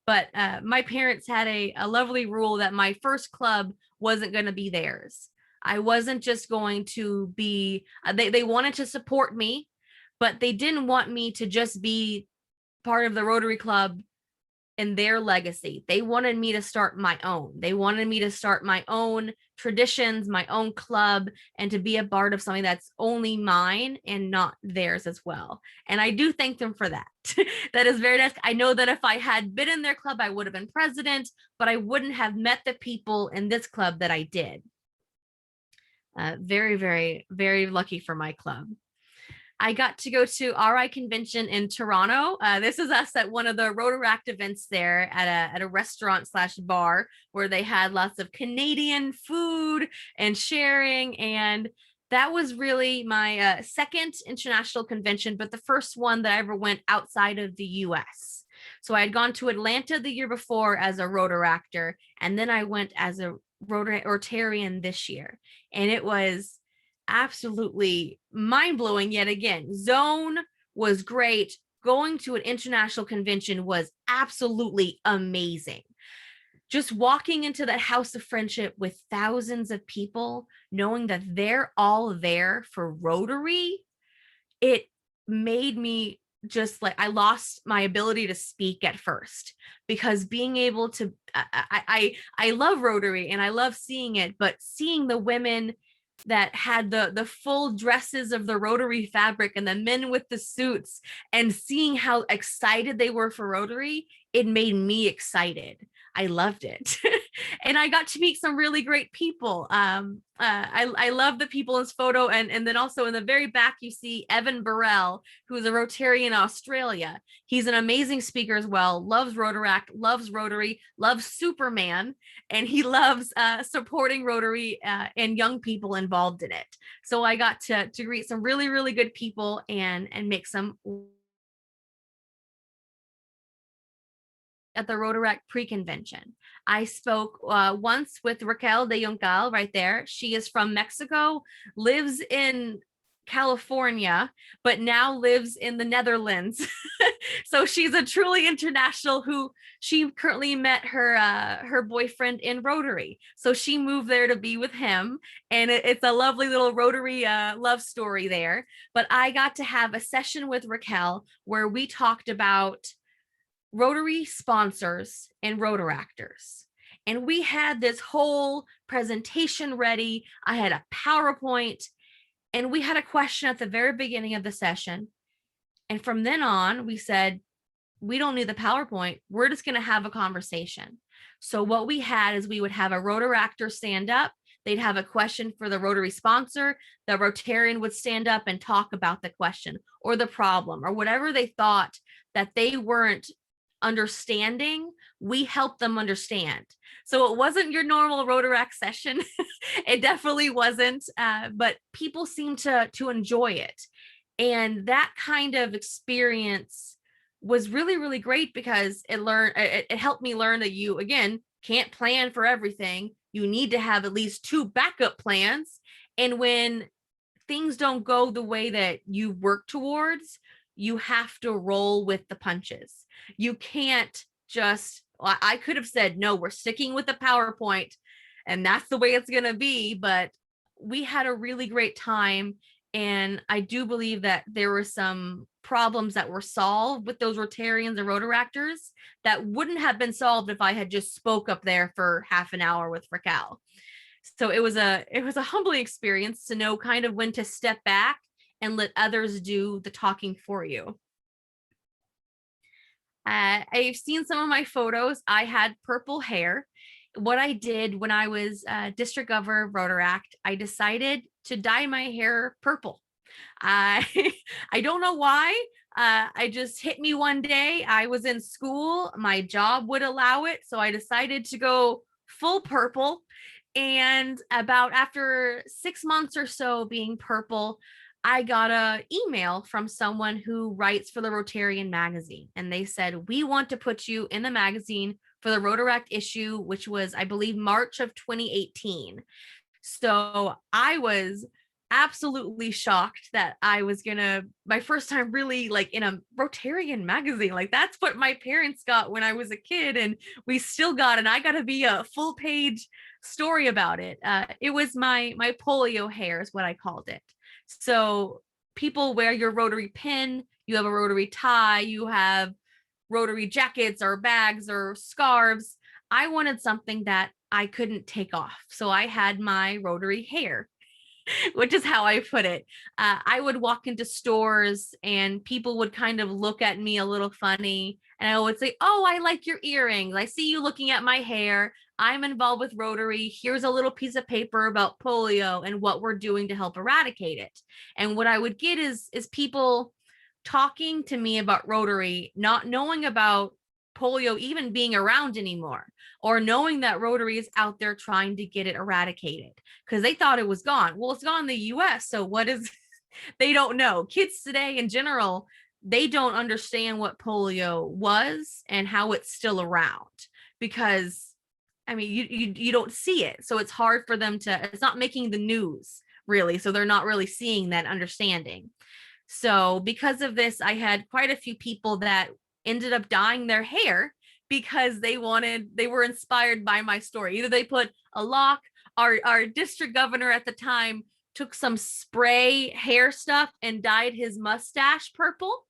But my parents had a lovely rule that my first club wasn't going to be theirs. I wasn't just going to be, they wanted to support me, but they didn't want me to just be part of the Rotary Club in their legacy. They wanted me to start my own. They wanted me to start my own traditions, my own club, and to be a part of something that's only mine and not theirs as well. And I do thank them for that. That is very nice. I know that if I had been in their club, I would have been president, but I wouldn't have met the people in this club that I did. Very, very, very lucky for my club. I got to go to RI convention in Toronto. This is us at one of the Rotaract events there at a restaurant / bar where they had lots of Canadian food and sharing. And that was really my second international convention, but the first one that I ever went outside of the US. So I had gone to Atlanta the year before as a Rotaractor, and then I went as a Rotarian this year. And it was absolutely mind-blowing yet again. Zone was great. Going to an international convention was absolutely amazing. Just walking into that house of friendship with thousands of people, knowing that they're all there for Rotary, it made me just like, I lost my ability to speak at first, because being able to, I love Rotary and I love seeing it, but seeing the women that had the full dresses of the Rotary fabric and the men with the suits, and seeing how excited they were for Rotary, it made me excited. I loved it. And I got to meet some really great people. I love the people in this photo. And then also in the very back, you see Evan Burrell, who's a Rotarian in Australia. He's an amazing speaker as well, loves Rotaract, loves Rotary, loves Superman, and he loves supporting Rotary and young people involved in it. So I got to greet some really, really good people and make some at the Rotaract pre-convention. I spoke once with Raquel de Yoncal right there. She is from Mexico, lives in California, but now lives in the Netherlands. So she's a truly international who she currently met her boyfriend in Rotary. So she moved there to be with him. And it's a lovely little Rotary love story there. But I got to have a session with Raquel where we talked about Rotary sponsors and Rotaractors. And we had this whole presentation ready. I had a PowerPoint, and we had a question at the very beginning of the session. And from then on, we said, we don't need the PowerPoint. We're just going to have a conversation. So what we had is we would have a Rotaractor stand up. They'd have a question for the Rotary sponsor. The Rotarian would stand up and talk about the question or the problem or whatever they thought that they weren't understanding. We helped them understand. So it wasn't your normal Rotaract session. It definitely wasn't, but people seemed to enjoy it. And that kind of experience was really, really great, because it helped me learn that you, again, can't plan for everything. You need to have at least 2 backup plans. And when things don't go the way that you work towards, you have to roll with the punches. You can't just, I could have said, no, we're sticking with the PowerPoint and that's the way it's going to be. But we had a really great time. And I do believe that there were some problems that were solved with those Rotarians and Rotaractors that wouldn't have been solved if I had just spoke up there for half an hour with Raquel. So it was a humbling experience to know kind of when to step back and let others do the talking for you. I've seen some of my photos. I had purple hair. What I did when I was district governor of Rotaract, I decided to dye my hair purple. I don't know why. I just hit me one day. I was in school. My job would allow it. So I decided to go full purple. And about after 6 months or so being purple, I got an email from someone who writes for the Rotarian magazine. And they said, we want to put you in the magazine for the Rotaract issue, which was, I believe, March of 2018. So I was absolutely shocked that I was my first time really like in a Rotarian magazine. Like that's what my parents got when I was a kid, and we still got, and I got to be a full page story about it. It was my polio hair is what I called it. So people wear your Rotary pin, you have a Rotary tie, you have Rotary jackets or bags or scarves. I wanted something that I couldn't take off. So I had my Rotary hair, which is how I put it. I would walk into stores and people would kind of look at me a little funny. And I would say, oh, I like your earrings. I see you looking at my hair. I'm involved with Rotary. Here's a little piece of paper about polio and what we're doing to help eradicate it. And what I would get is people talking to me about Rotary, not knowing about polio even being around anymore, or knowing that Rotary is out there trying to get it eradicated because they thought it was gone. Well, it's gone in the US. So what is, they don't know. Kids today in general, they don't understand what polio was and how it's still around because, I mean, you don't see it. So it's hard for them to, it's not making the news really. So they're not really seeing that understanding. So because of this, I had quite a few people that ended up dyeing their hair because they were inspired by my story. Either they put a lock, our district governor at the time took some spray hair stuff and dyed his mustache purple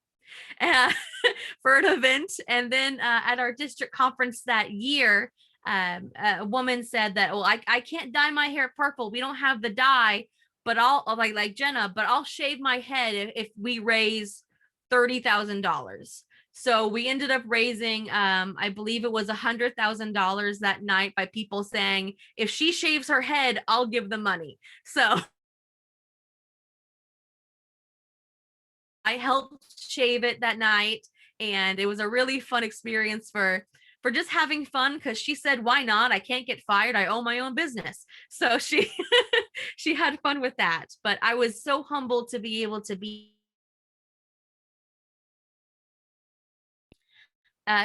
for an event. And then at our district conference that year, a woman said that, well, I can't dye my hair purple. We don't have the dye, but I'll like Jenna, but I'll shave my head if we raise $30,000. So we ended up raising, I believe it was $100,000 that night by people saying, if she shaves her head, I'll give the money. So I helped shave it that night. And it was a really fun experience for just having fun because she said, why not? I can't get fired. I own my own business. So she had fun with that. But I was so humbled to be able to be.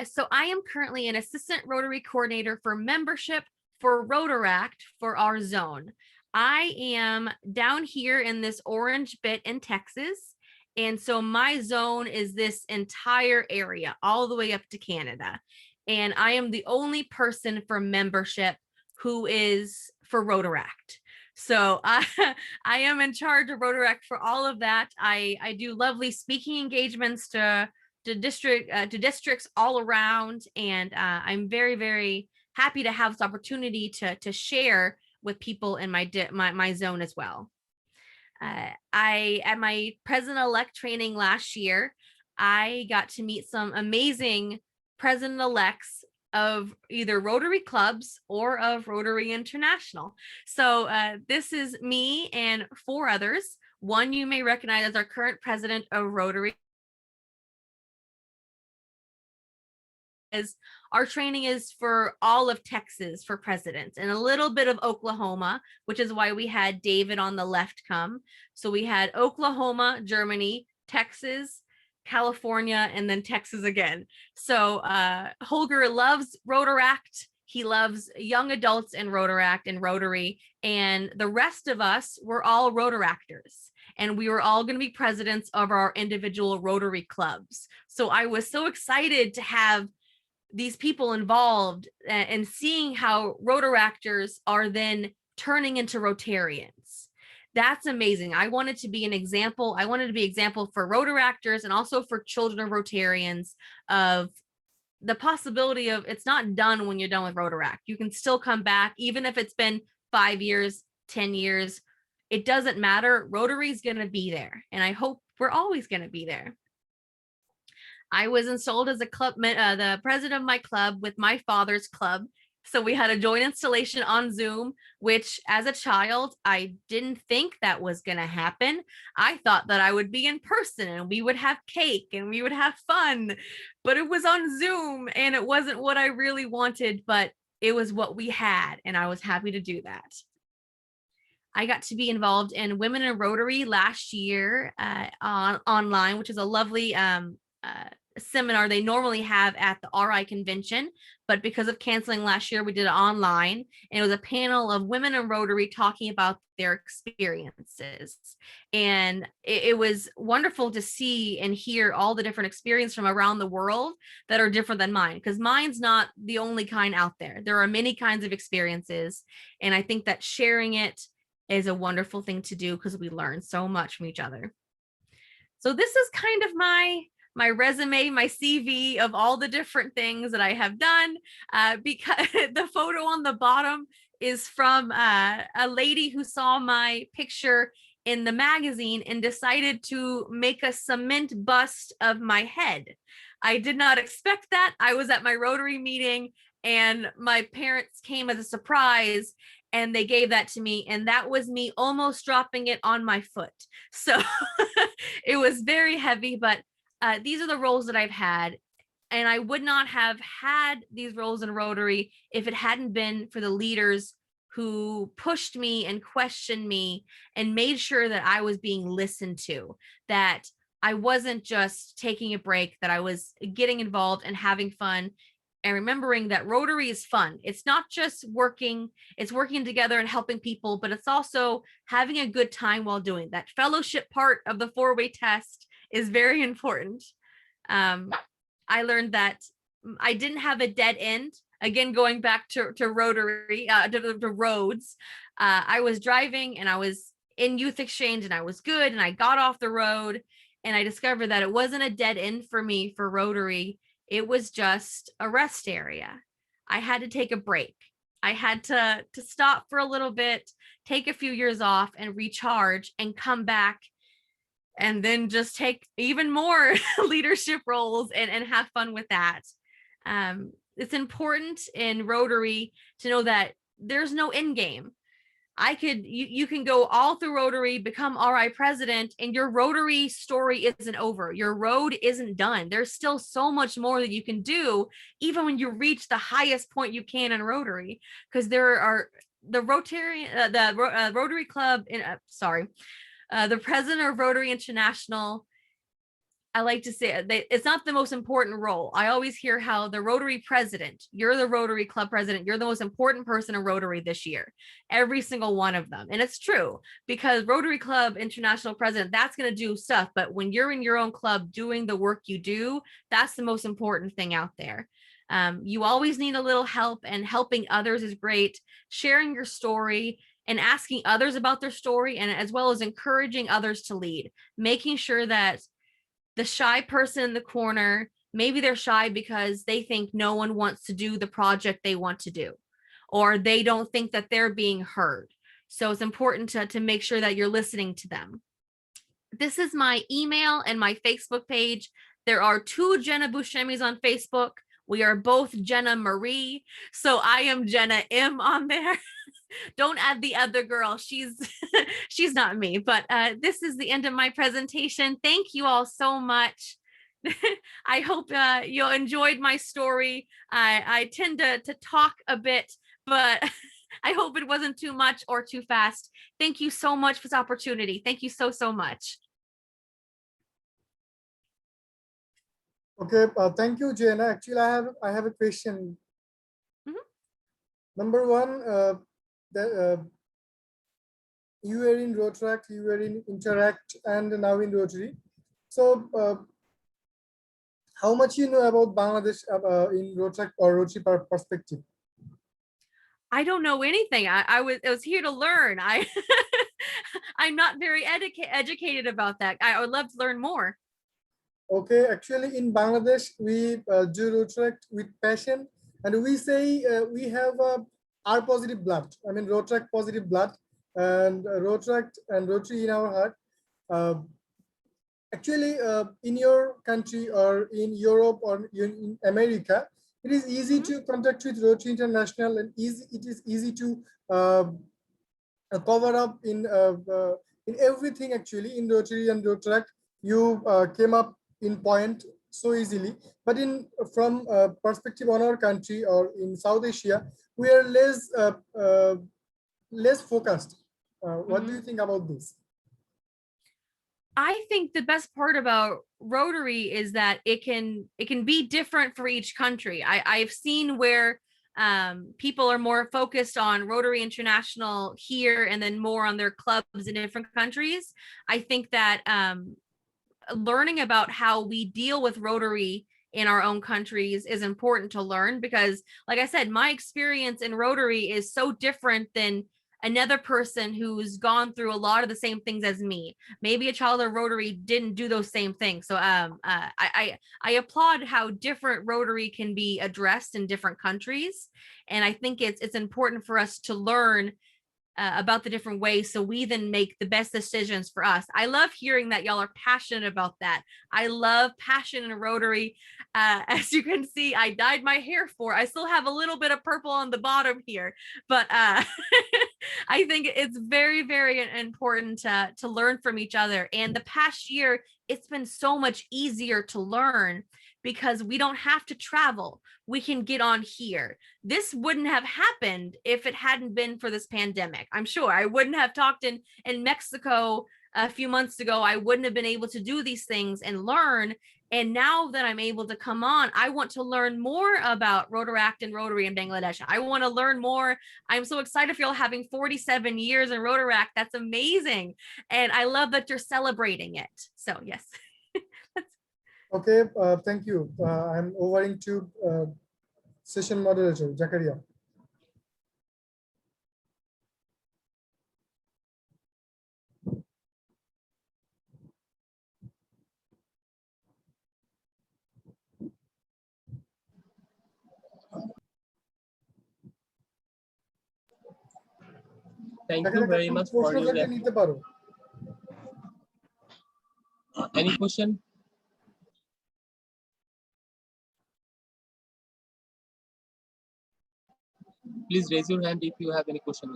So I am currently an assistant Rotary coordinator for membership for Rotaract for our zone. I am down here in this orange bit in Texas. And so my zone is this entire area all the way up to Canada. And I am the only person for membership who is for Rotaract. So I am in charge of Rotaract for all of that. I do lovely speaking engagements to districts all around, and I'm very, very happy to have this opportunity to share with people in my zone as well. At my president-elect training last year, I got to meet some amazing president-elects of either Rotary clubs or of Rotary International. So this is me and 4 others. One you may recognize as our current president of Rotary. Our training is for all of Texas for presidents and a little bit of Oklahoma, which is why we had David on the left come. So we had Oklahoma, Germany, Texas, California, and then Texas again. So Holger loves Rotaract. He loves young adults in Rotaract and Rotary. And the rest of us were all Rotaractors. And we were all going to be presidents of our individual Rotary clubs. So I was so excited to have these people involved and seeing how Rotaractors are then turning into Rotarians. That's amazing. I wanted to be an example. I wanted to be an example for Rotaractors and also for children of Rotarians of the possibility of it's not done when you're done with Rotaract. You can still come back, even if it's been 5 years, 10 years. It doesn't matter. Rotary's going to be there. And I hope we're always going to be there. I was installed as a club, the president of my club with my father's club. So we had a joint installation on Zoom, which as a child, I didn't think that was going to happen. I thought that I would be in person and we would have cake and we would have fun, but it was on Zoom and it wasn't what I really wanted, but it was what we had. And I was happy to do that. I got to be involved in Women in Rotary last year online, which is a lovely seminar they normally have at the RI convention, but because of canceling last year, we did it online, and it was a panel of women in Rotary talking about their experiences. And it was wonderful to see and hear all the different experiences from around the world that are different than mine, because mine's not the only kind out there. There are many kinds of experiences, and I think that sharing it is a wonderful thing to do because we learn so much from each other. So this is kind of my my resume, my CV of all the different things that I have done, because the photo on the bottom is from a lady who saw my picture in the magazine and decided to make a cement bust of my head. I did not expect that. I was at my Rotary meeting and my parents came as a surprise and they gave that to me, and that was me almost dropping it on my foot. So it was very heavy, but these are the roles that I've had. And I would not have had these roles in Rotary if it hadn't been for the leaders who pushed me and questioned me and made sure that I was being listened to, that I wasn't just taking a break, that I was getting involved and having fun, and remembering that Rotary is fun. It's not just working, it's working together and helping people, but it's also having a good time while doing that. Fellowship part of the 4-way test is very important. I learned that I didn't have a dead end. Again, going back to Rotary, to roads, I was driving and I was in youth exchange and I was good, and I got off the road and I discovered that it wasn't a dead end for me for Rotary. It was just a rest area. I had to take a break. I had to stop for a little bit, take a few years off and recharge and come back, and then just take even more leadership roles and have fun with that. It's important in Rotary to know that there's no end game. You can go all through Rotary, become RI president, and your Rotary story isn't over. Your road isn't done. There's still so much more that you can do, even when you reach the highest point you can in Rotary, because there are the Rotary Club in, the president of Rotary International. I like to say it's not the most important role. I always hear how the Rotary president, you're the Rotary Club president, you're the most important person in Rotary this year, every single one of them. And it's true, because Rotary Club International president, that's going to do stuff. But when you're in your own club doing the work you do, that's the most important thing out there. You always need a little help, and helping others is great. Sharing your story and asking others about their story, and as well as encouraging others to lead, making sure that the shy person in the corner, maybe they're shy because they think no one wants to do the project they want to do, or they don't think that they're being heard. So it's important to make sure that you're listening to them. This is my email and my Facebook page. There are 2 Jenna Buscemis on Facebook. We are both Jenna Marie. So I am Jenna M on there. Don't add the other girl. She's not me. But this is the end of my presentation. Thank you all so much. I hope you enjoyed my story. I tend to talk a bit, but I hope it wasn't too much or too fast. Thank you so much for this opportunity. Thank you so much.
Okay, thank you, Jenna. Actually, I have a question. Number one, you were in Rotaract, you were in Interact, and now in Rotary. So, how much you know about Bangladesh in Rotaract or Rotary perspective?
I don't know anything. I was here to learn. I'm not very educated about that. I would love to learn more.
Okay, actually in Bangladesh, we do Rotaract with passion, and we say we have R positive blood. I mean, Rotaract positive blood, and Rotaract and Rotary in our heart. Actually, in your country or in Europe or in America, it is easy to contact with Rotary International, and it is easy to cover up in everything. Actually, in Rotary and Rotaract, you came up in point so easily. But from perspective on our country or in South Asia, we are less focused. What do you think about this?
I think the best part about Rotary is that it can be different for each country. I've seen where people are more focused on Rotary International here and then more on their clubs in different countries. I think that learning about how we deal with Rotary in our own countries is important to learn, because like I said, my experience in Rotary is so different than another person who's gone through a lot of the same things as me. Maybe a child of Rotary didn't do those same things. So I applaud how different Rotary can be addressed in different countries. And I think it's important for us to learn about the different ways so we then make the best decisions for us. I love hearing that y'all are passionate about that. I love passion in Rotary. As you can see, I dyed my hair I still have a little bit of purple on the bottom here, but I think it's very, very important to learn from each other. And the past year, it's been so much easier to learn because we don't have to travel. We can get on here. This wouldn't have happened if it hadn't been for this pandemic. I'm sure I wouldn't have talked in Mexico a few months ago. I wouldn't have been able to do these things and learn. And now that I'm able to come on, I want to learn more about Rotaract and Rotary in Bangladesh. I want to learn more. I'm so excited for y'all having 47 years in Rotaract. That's amazing. And I love that you're celebrating it. So yes.
Okay, thank you. I'm overing to session moderator, Zakaria.
Thank you very much for your any question? Please raise your hand if you have any question.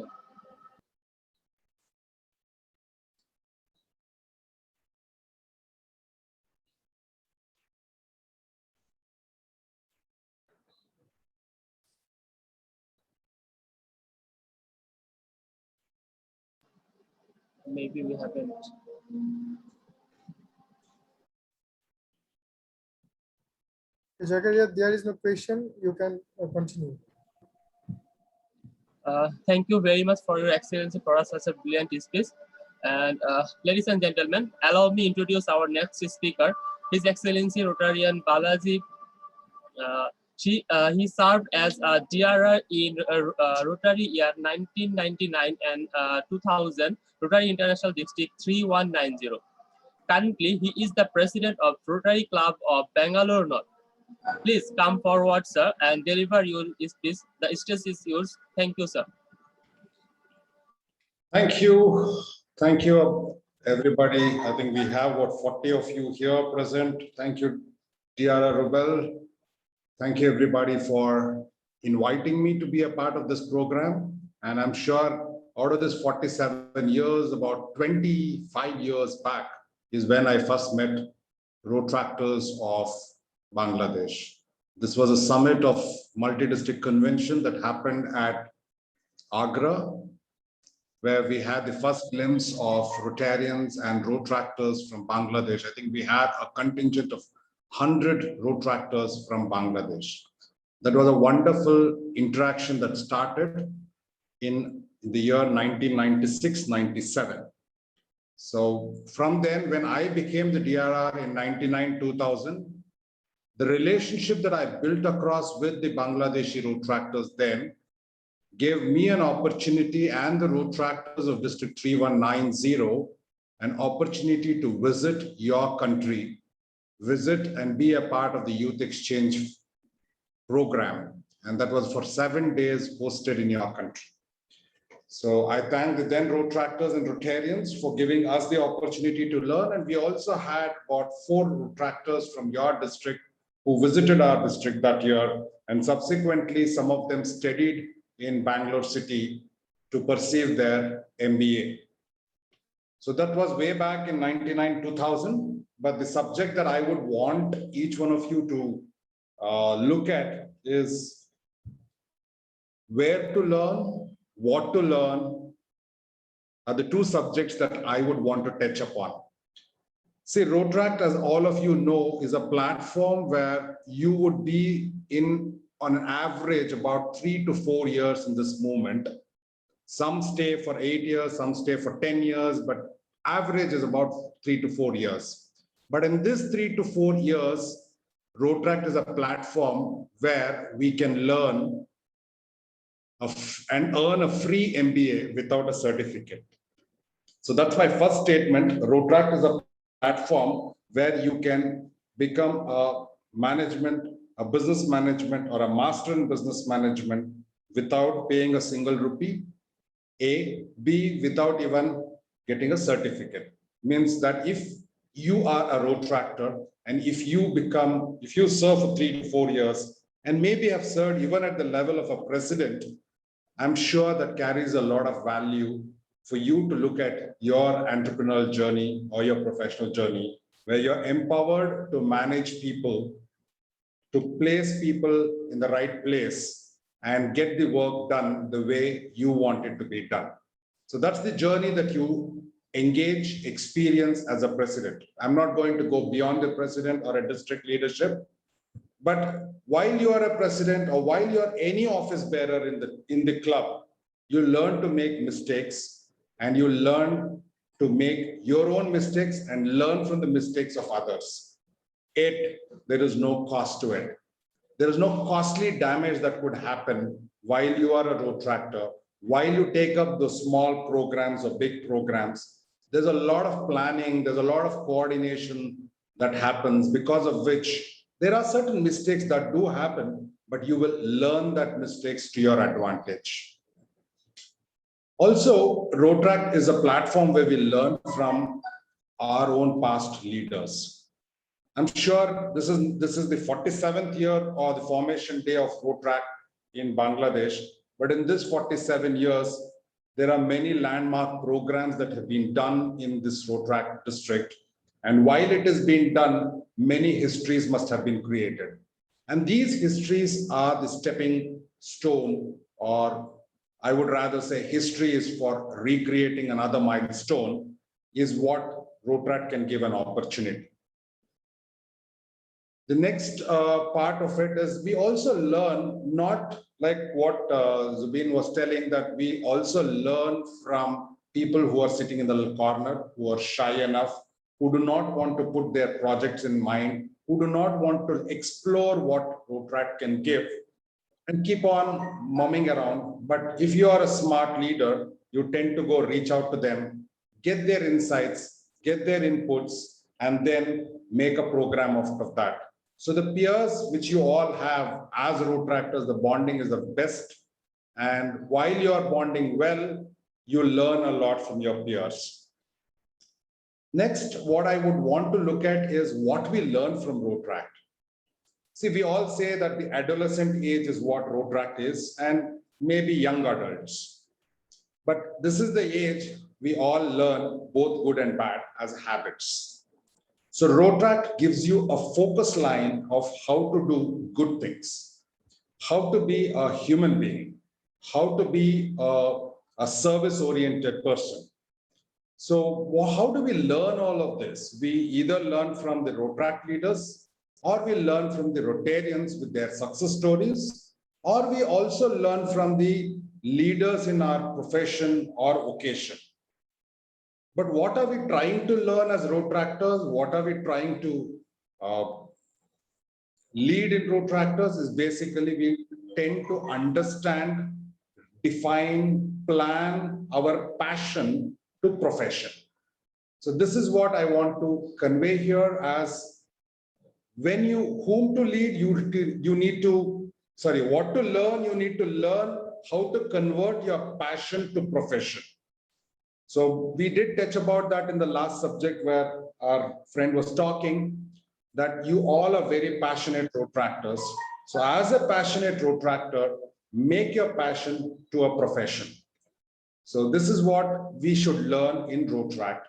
Maybe we haven't.
Zakaria, there is no question. You can continue.
Thank you very much for your excellency for us such a brilliant speech. And ladies and gentlemen, allow me introduce our next speaker, His Excellency Rotarian Balaji. He served as a DRR in Rotary year 1999 and 2000, Rotary International District 3190. Currently, he is the president of Rotary Club of Bangalore North. Please come forward, sir, and deliver your speech. The stage is yours. Thank you, sir.
Thank you. Thank you, everybody. I think we have, 40 of you here present. Thank you, DRR Rubel. Thank you, everybody, for inviting me to be a part of this program. And I'm sure out of this 47 years, about 25 years back is when I first met Rotractors of Bangladesh. This was a summit of multi-district convention that happened at Agra, where we had the first glimpse of Rotarians and Rotractors from Bangladesh. I think we had a contingent of 100 Rotractors from Bangladesh. That was a wonderful interaction that started in the year 1996-97. So from then, when I became the DRR in 99-2000, the relationship that I built across with the Bangladeshi Rotractors then gave me an opportunity and the Rotractors of District 3190 an opportunity to visit your country, visit and be a part of the youth exchange program. And that was for 7 days hosted in your country. So I thank the then Rotractors and Rotarians for giving us the opportunity to learn. And we also had about 4 Rotractors from your district who visited our district that year. And subsequently, some of them studied in Bangalore city to pursue their MBA. So that was way back in 99-2000. But the subject that I would want each one of you to look at is where to learn, what to learn are the 2 subjects that I would want to touch upon. See, Rotaract, as all of you know, is a platform where you would be in, on an average, about 3 to 4 years in this movement. Some stay for 8 years, some stay for 10 years, but average is about 3 to 4 years. But in this 3 to 4 years, Rotaract is a platform where we can learn and earn a free MBA without a certificate. So that's my first statement. Rotaract is a platform where you can become a business management or a master in business management without paying a single rupee. A, B, without even getting a certificate. Means that if you are a Rotaractor and if you serve for 3 to 4 years and maybe have served even at the level of a president, I'm sure that carries a lot of value for you to look at your entrepreneurial journey or your professional journey, where you're empowered to manage people, to place people in the right place and get the work done the way you want it to be done. So that's the journey that you engage, experience as a president. I'm not going to go beyond the president or a district leadership, but while you are a president or while you're any office bearer in the club, you learn to make mistakes and you learn to make your own mistakes and learn from the mistakes of others. There is no cost to it. There is no costly damage that could happen while you are a Rotaractor, while you take up the small programs or big programs. There's a lot of planning, there's a lot of coordination that happens, because of which there are certain mistakes that do happen, but you will learn that mistakes to your advantage. Also, Rotaract is a platform where we learn from our own past leaders. I'm sure this is the 47th year or the formation day of Rotaract in Bangladesh, but in this 47 years, there are many landmark programs that have been done in this Rotaract district. And while it is being done, many histories must have been created. And these histories are the stepping stone, or I would rather say history is for recreating another milestone, is what Rotaract can give an opportunity. The next part of it is we also learn, not like what Zubin was telling, that we also learn from people who are sitting in the corner, who are shy enough, who do not want to put their projects in mind, who do not want to explore what Rotaract can give, and keep on mumming around. But if you are a smart leader, you tend to go reach out to them, get their insights, get their inputs, and then make a program out of that. So the peers which you all have as Rotaractors, the bonding is the best. And while you are bonding well, you learn a lot from your peers. Next, what I would want to look at is what we learn from Rotaract. See, we all say that the adolescent age is what Rotaract is, and maybe young adults. But this is the age we all learn both good and bad as habits. So Rotaract gives you a focus line of how to do good things, how to be a human being, how to be a service-oriented person. So how do we learn all of this? We either learn from the Rotaract leaders, or we learn from the Rotarians with their success stories, or we also learn from the leaders in our profession or occasion. But what are we trying to learn as Rotaractors? What are we trying to lead in Rotaractors is basically we tend to understand, define, plan our passion to profession. So this is what I want to convey here as when whom to lead, you need to, what to learn, you need to learn how to convert your passion to profession. So we did touch about that in the last subject where our friend was talking, that you all are very passionate Rotaractors. So as a passionate Rotaractor, make your passion to a profession. So this is what we should learn in Rotaract.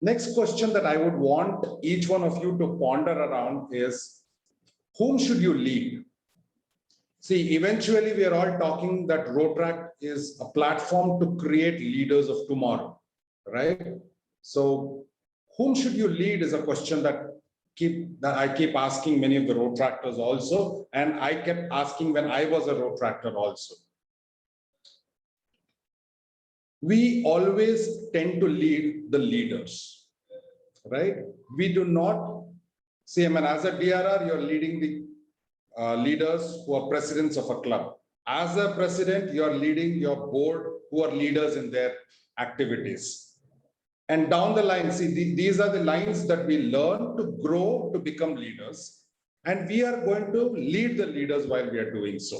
Next question that I would want each one of you to ponder around is, whom should you lead? See, eventually we are all talking that Rotaract is a platform to create leaders of tomorrow, right? So whom should you lead is a question that I keep asking many of the Rotaractors also, and I kept asking when I was a Rotaractor also. We always tend to lead the leaders, right? We do not say, as a DRR, you're leading the leaders who are presidents of a club. As a president, you're leading your board who are leaders in their activities. And down the line, see, these are the lines that we learn to grow to become leaders. And we are going to lead the leaders while we are doing so.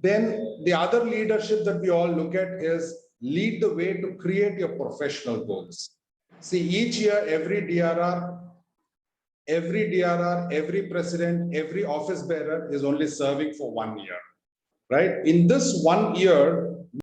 Then the other leadership that we all look at is lead the way to create your professional goals. See, each year, every DRR, every president, every office bearer is only serving for 1 year, right? In this 1 year,